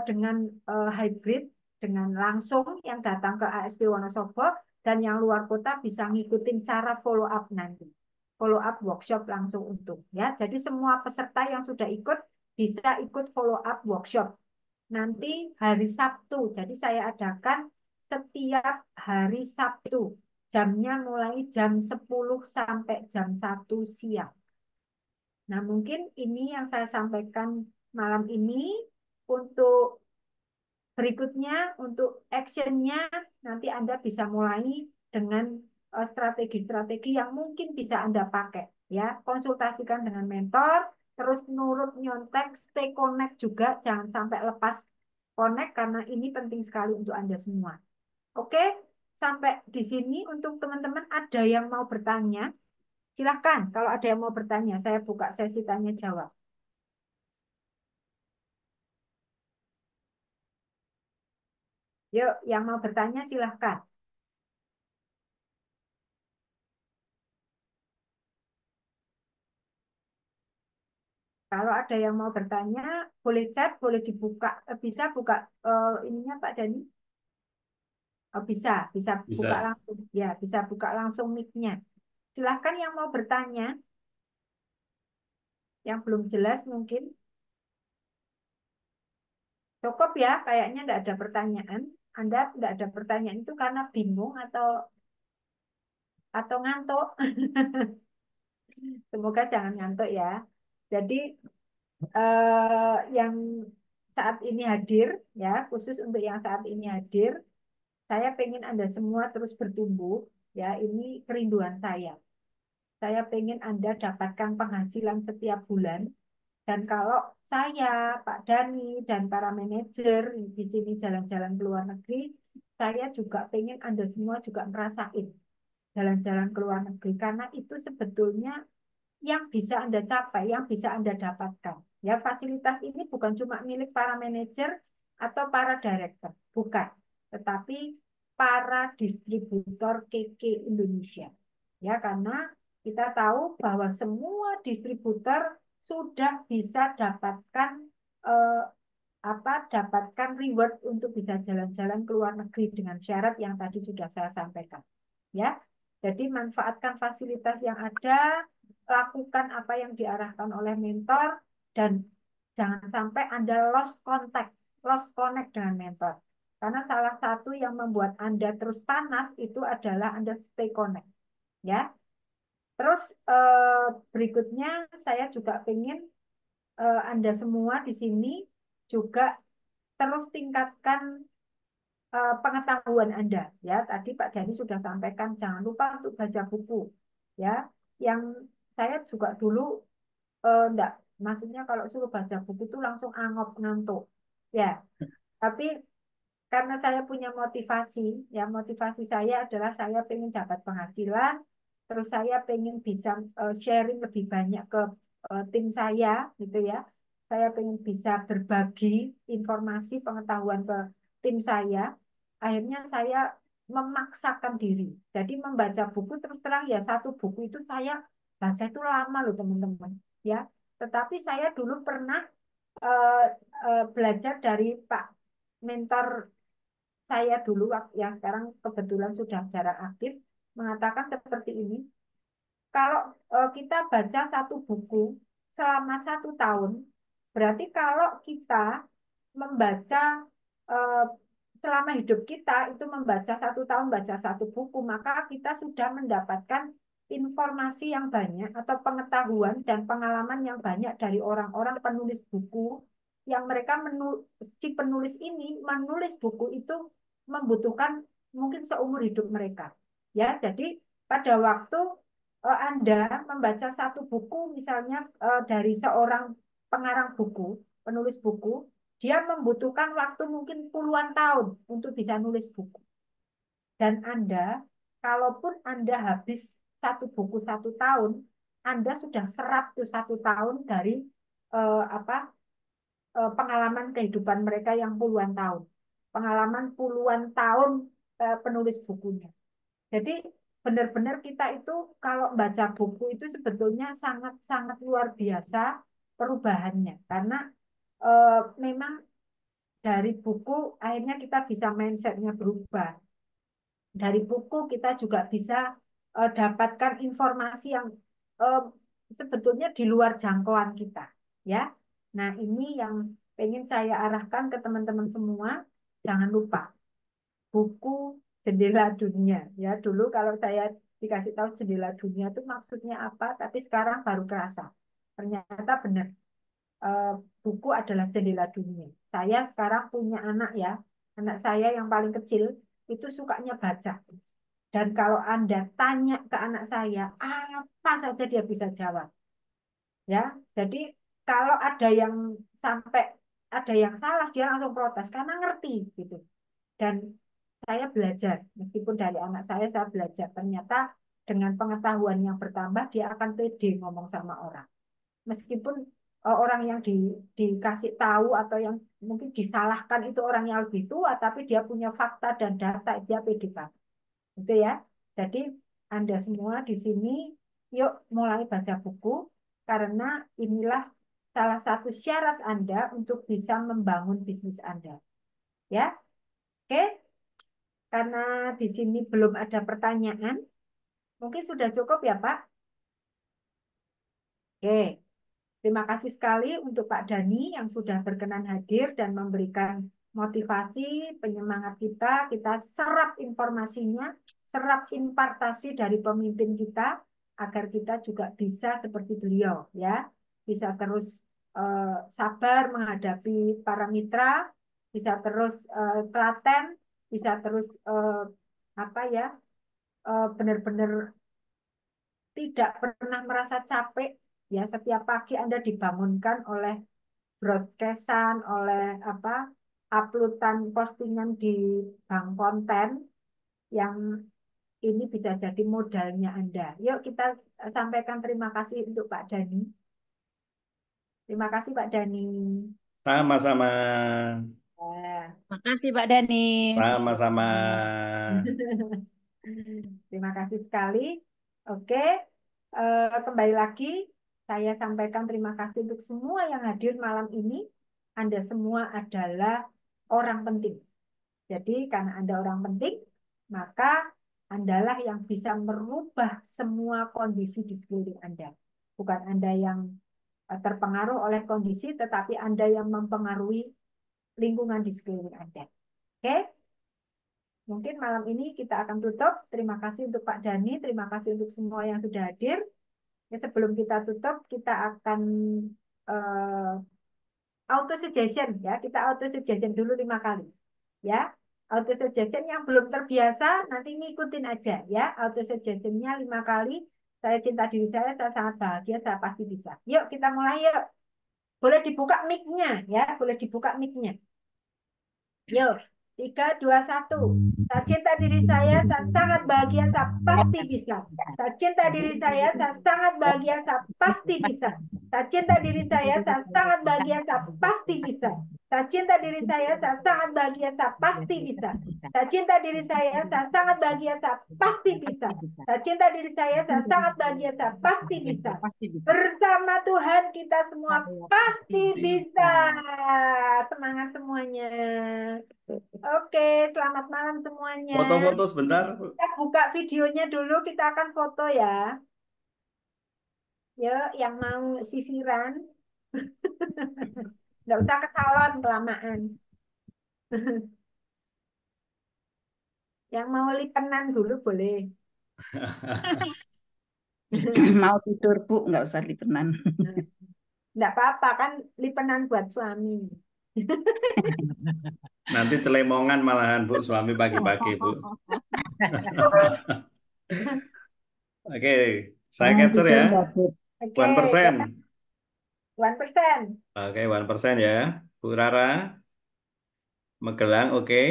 dengan hybrid, dengan langsung yang datang ke ASP Wonosobo dan yang luar kota bisa ngikutin cara follow up nanti. Follow up workshop langsung untung ya. Jadi semua peserta yang sudah ikut bisa ikut follow up workshop. Nanti hari Sabtu. Jadi saya adakan setiap hari Sabtu. Jamnya mulai jam 10 sampai jam 1 siang. Nah, mungkin ini yang saya sampaikan malam ini. Untuk berikutnya, untuk actionnya, nanti Anda bisa mulai dengan strategi-strategi yang mungkin bisa Anda pakai. Ya, konsultasikan dengan mentor, terus nurut nyontek, stay connect juga, jangan sampai lepas connect karena ini penting sekali untuk Anda semua. Oke, sampai di sini untuk teman-teman ada yang mau bertanya, silahkan. Kalau ada yang mau bertanya, saya buka sesi tanya jawab. Yuk, yang mau bertanya silahkan. Kalau ada yang mau bertanya, boleh chat, boleh dibuka, bisa buka ininya Pak Dani. Bisa, bisa buka Bisa. langsung, ya, bisa buka langsung mic-nya. Silahkan yang mau bertanya, yang belum jelas mungkin. Cukup ya, kayaknya nggak ada pertanyaan. Anda nggak ada pertanyaan itu karena bingung atau ngantuk. Semoga jangan ngantuk ya. Jadi yang saat ini hadir, ya, khusus untuk yang saat ini hadir, saya pengen Anda semua terus bertumbuh, ya, ini kerinduan saya. Saya pengen Anda dapatkan penghasilan setiap bulan, Dan kalau saya, Pak Dani, dan para manajer di sini jalan-jalan ke luar negeri, saya juga pengen Anda semua juga merasain jalan-jalan ke luar negeri. Karena itu sebetulnya yang bisa Anda capai, yang bisa Anda dapatkan. Ya, fasilitas ini bukan cuma milik para manajer atau para director, bukan. Tetapi para distributor KK Indonesia. Ya, karena kita tahu bahwa semua distributor sudah bisa dapatkan eh, dapatkan reward untuk bisa jalan-jalan ke luar negeri dengan syarat yang tadi sudah saya sampaikan. Ya, jadi manfaatkan fasilitas yang ada, lakukan apa yang diarahkan oleh mentor, dan jangan sampai Anda lost contact, lost connect dengan mentor. Karena salah satu yang membuat Anda terus panas itu adalah Anda stay connect. Ya, terus berikutnya saya juga ingin Anda semua di sini juga terus tingkatkan pengetahuan Anda. Ya, tadi Pak Dhani sudah sampaikan jangan lupa untuk baca buku. Ya, yang saya juga dulu enggak, maksudnya kalau suruh baca buku itu langsung angop ngantuk. Ya, tapi karena saya punya motivasi, ya motivasi saya adalah saya pengen dapat penghasilan, terus saya pengen bisa sharing lebih banyak ke tim saya, gitu ya. Saya pengen bisa berbagi informasi pengetahuan ke tim saya. Akhirnya saya memaksakan diri. Jadi membaca buku terus terang ya satu buku itu saya baca itu lama loh teman-teman. Ya, tetapi saya dulu pernah eh, belajar dari Pak mentor saya dulu yang sekarang kebetulan sudah jarang aktif mengatakan seperti ini. Kalau kita baca satu buku selama 1 tahun, berarti kalau kita membaca eh, selama hidup kita itu membaca 1 tahun baca satu buku, maka kita sudah mendapatkan informasi yang banyak atau pengetahuan dan pengalaman yang banyak dari orang-orang penulis buku yang mereka si penulis ini menulis buku itu membutuhkan mungkin seumur hidup mereka. Ya, jadi pada waktu Anda membaca satu buku misalnya dari seorang pengarang buku, penulis buku, dia membutuhkan waktu mungkin puluhan tahun untuk bisa nulis buku. Dan Anda, kalaupun Anda habis satu buku 1 tahun, Anda sudah serap tuh 1 tahun dari apa pengalaman kehidupan mereka yang puluhan tahun. Pengalaman puluhan tahun penulis bukunya. Jadi benar-benar kita itu kalau baca buku itu sebetulnya sangat-sangat luar biasa perubahannya. Karena memang dari buku akhirnya kita bisa mindsetnya berubah. Dari buku kita juga bisa dapatkan informasi yang uh, sebetulnya di luar jangkauan kita, ya. Nah, ini yang pengen saya arahkan ke teman-teman semua. Jangan lupa buku jendela dunia, ya. Dulu kalau saya dikasih tahu jendela dunia itu maksudnya apa, tapi sekarang baru kerasa. Ternyata benar, eh, buku adalah jendela dunia. Saya sekarang punya anak ya, anak saya yang paling kecil itu sukanya baca. Dan kalau Anda tanya ke anak saya, apa saja dia bisa jawab. Ya, jadi kalau ada yang sampai ada yang salah, dia langsung protes karena ngerti gitu. Dan saya belajar, meskipun dari anak saya belajar ternyata dengan pengetahuan yang bertambah dia akan pede ngomong sama orang. Meskipun orang yang dikasih tahu atau yang mungkin disalahkan itu orang yang lebih tua, tapi dia punya fakta dan data, dia pede banget. Gitu ya. Jadi Anda semua di sini yuk mulai baca buku karena inilah salah satu syarat Anda untuk bisa membangun bisnis Anda. Ya. Oke, karena di sini belum ada pertanyaan, mungkin sudah cukup ya, Pak. Oke. Terima kasih sekali untuk Pak Dani yang sudah berkenan hadir dan memberikan motivasi, penyemangat kita. Kita serap informasinya, serap impartasi dari pemimpin kita agar kita juga bisa seperti beliau, ya, bisa terus sabar menghadapi para mitra, bisa terus telaten, bisa terus apa ya, benar-benar tidak pernah merasa capek Ya, setiap pagi Anda dibangunkan oleh broadcastan, oleh apa uploadan postingan di bank konten yang ini bisa jadi modalnya Anda. Yuk kita sampaikan terima kasih untuk Pak Dani. Terima kasih Pak Dani. Sama-sama. Ya. Makasih Pak Dani. Sama-sama. Terima kasih sekali. Oke, kembali lagi saya sampaikan terima kasih untuk semua yang hadir malam ini. Anda semua adalah orang penting. Jadi karena Anda orang penting, maka Andalah yang bisa merubah semua kondisi di sekeliling Anda. Bukan Anda yang terpengaruh oleh kondisi, tetapi Anda yang mempengaruhi lingkungan di sekeliling Anda. Oke? Mungkin malam ini kita akan tutup. Terima kasih untuk Pak Dani, terima kasih untuk semua yang sudah hadir. Ya, sebelum kita tutup, kita akan uh, auto suggestion ya. Kita auto suggestion dulu 5 kali. Ya, auto suggestion yang belum terbiasa nanti ngikutin aja ya. Auto suggestionnya 5 kali. Saya cinta diri saya sangat bahagia, saya pasti bisa. Yuk kita mulai yuk. Boleh dibuka mic-nya ya, boleh dibuka mic-nya. Yuk, 3, 2, 1. Saya cinta diri saya sangat bahagia, saya pasti bisa. Saya cinta diri saya sangat bahagia, saya pasti bisa. Saya cinta diri saya sangat bahagia, saya pasti bisa. Saya cinta diri saya sangat bahagia, saya pasti bisa. Saya cinta diri saya sangat bahagia, saya pasti bisa. Saya cinta diri saya sangat bahagia, saya pasti bisa. Bersama Tuhan kita semua pasti bisa. Semangat semuanya. Oke, selamat malam semuanya. Foto-foto sebentar. Kita buka videonya dulu, kita akan foto ya. Yuk, yang mau sisiran. Nggak usah ke salon kelamaan. Yang mau lipenan dulu boleh. Mau tidur Bu, nggak usah lipenan. Nggak apa-apa kan lipenan buat suami. Nanti celemongan malahan Bu, suami pagi-pagi Bu. Oke, saya capture ya. Oke, 1%. 1%. Oke, 1% ya. Bu Rara, Magelang, oke.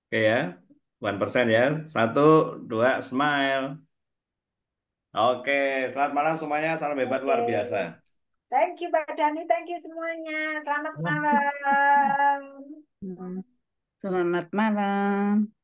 Oke ya, 1% ya. 1, 2, smile. Oke, selamat malam semuanya. Salam hebat Oke. luar biasa. Thank you Pak Dani, thank you semuanya. Selamat malam. Selamat malam.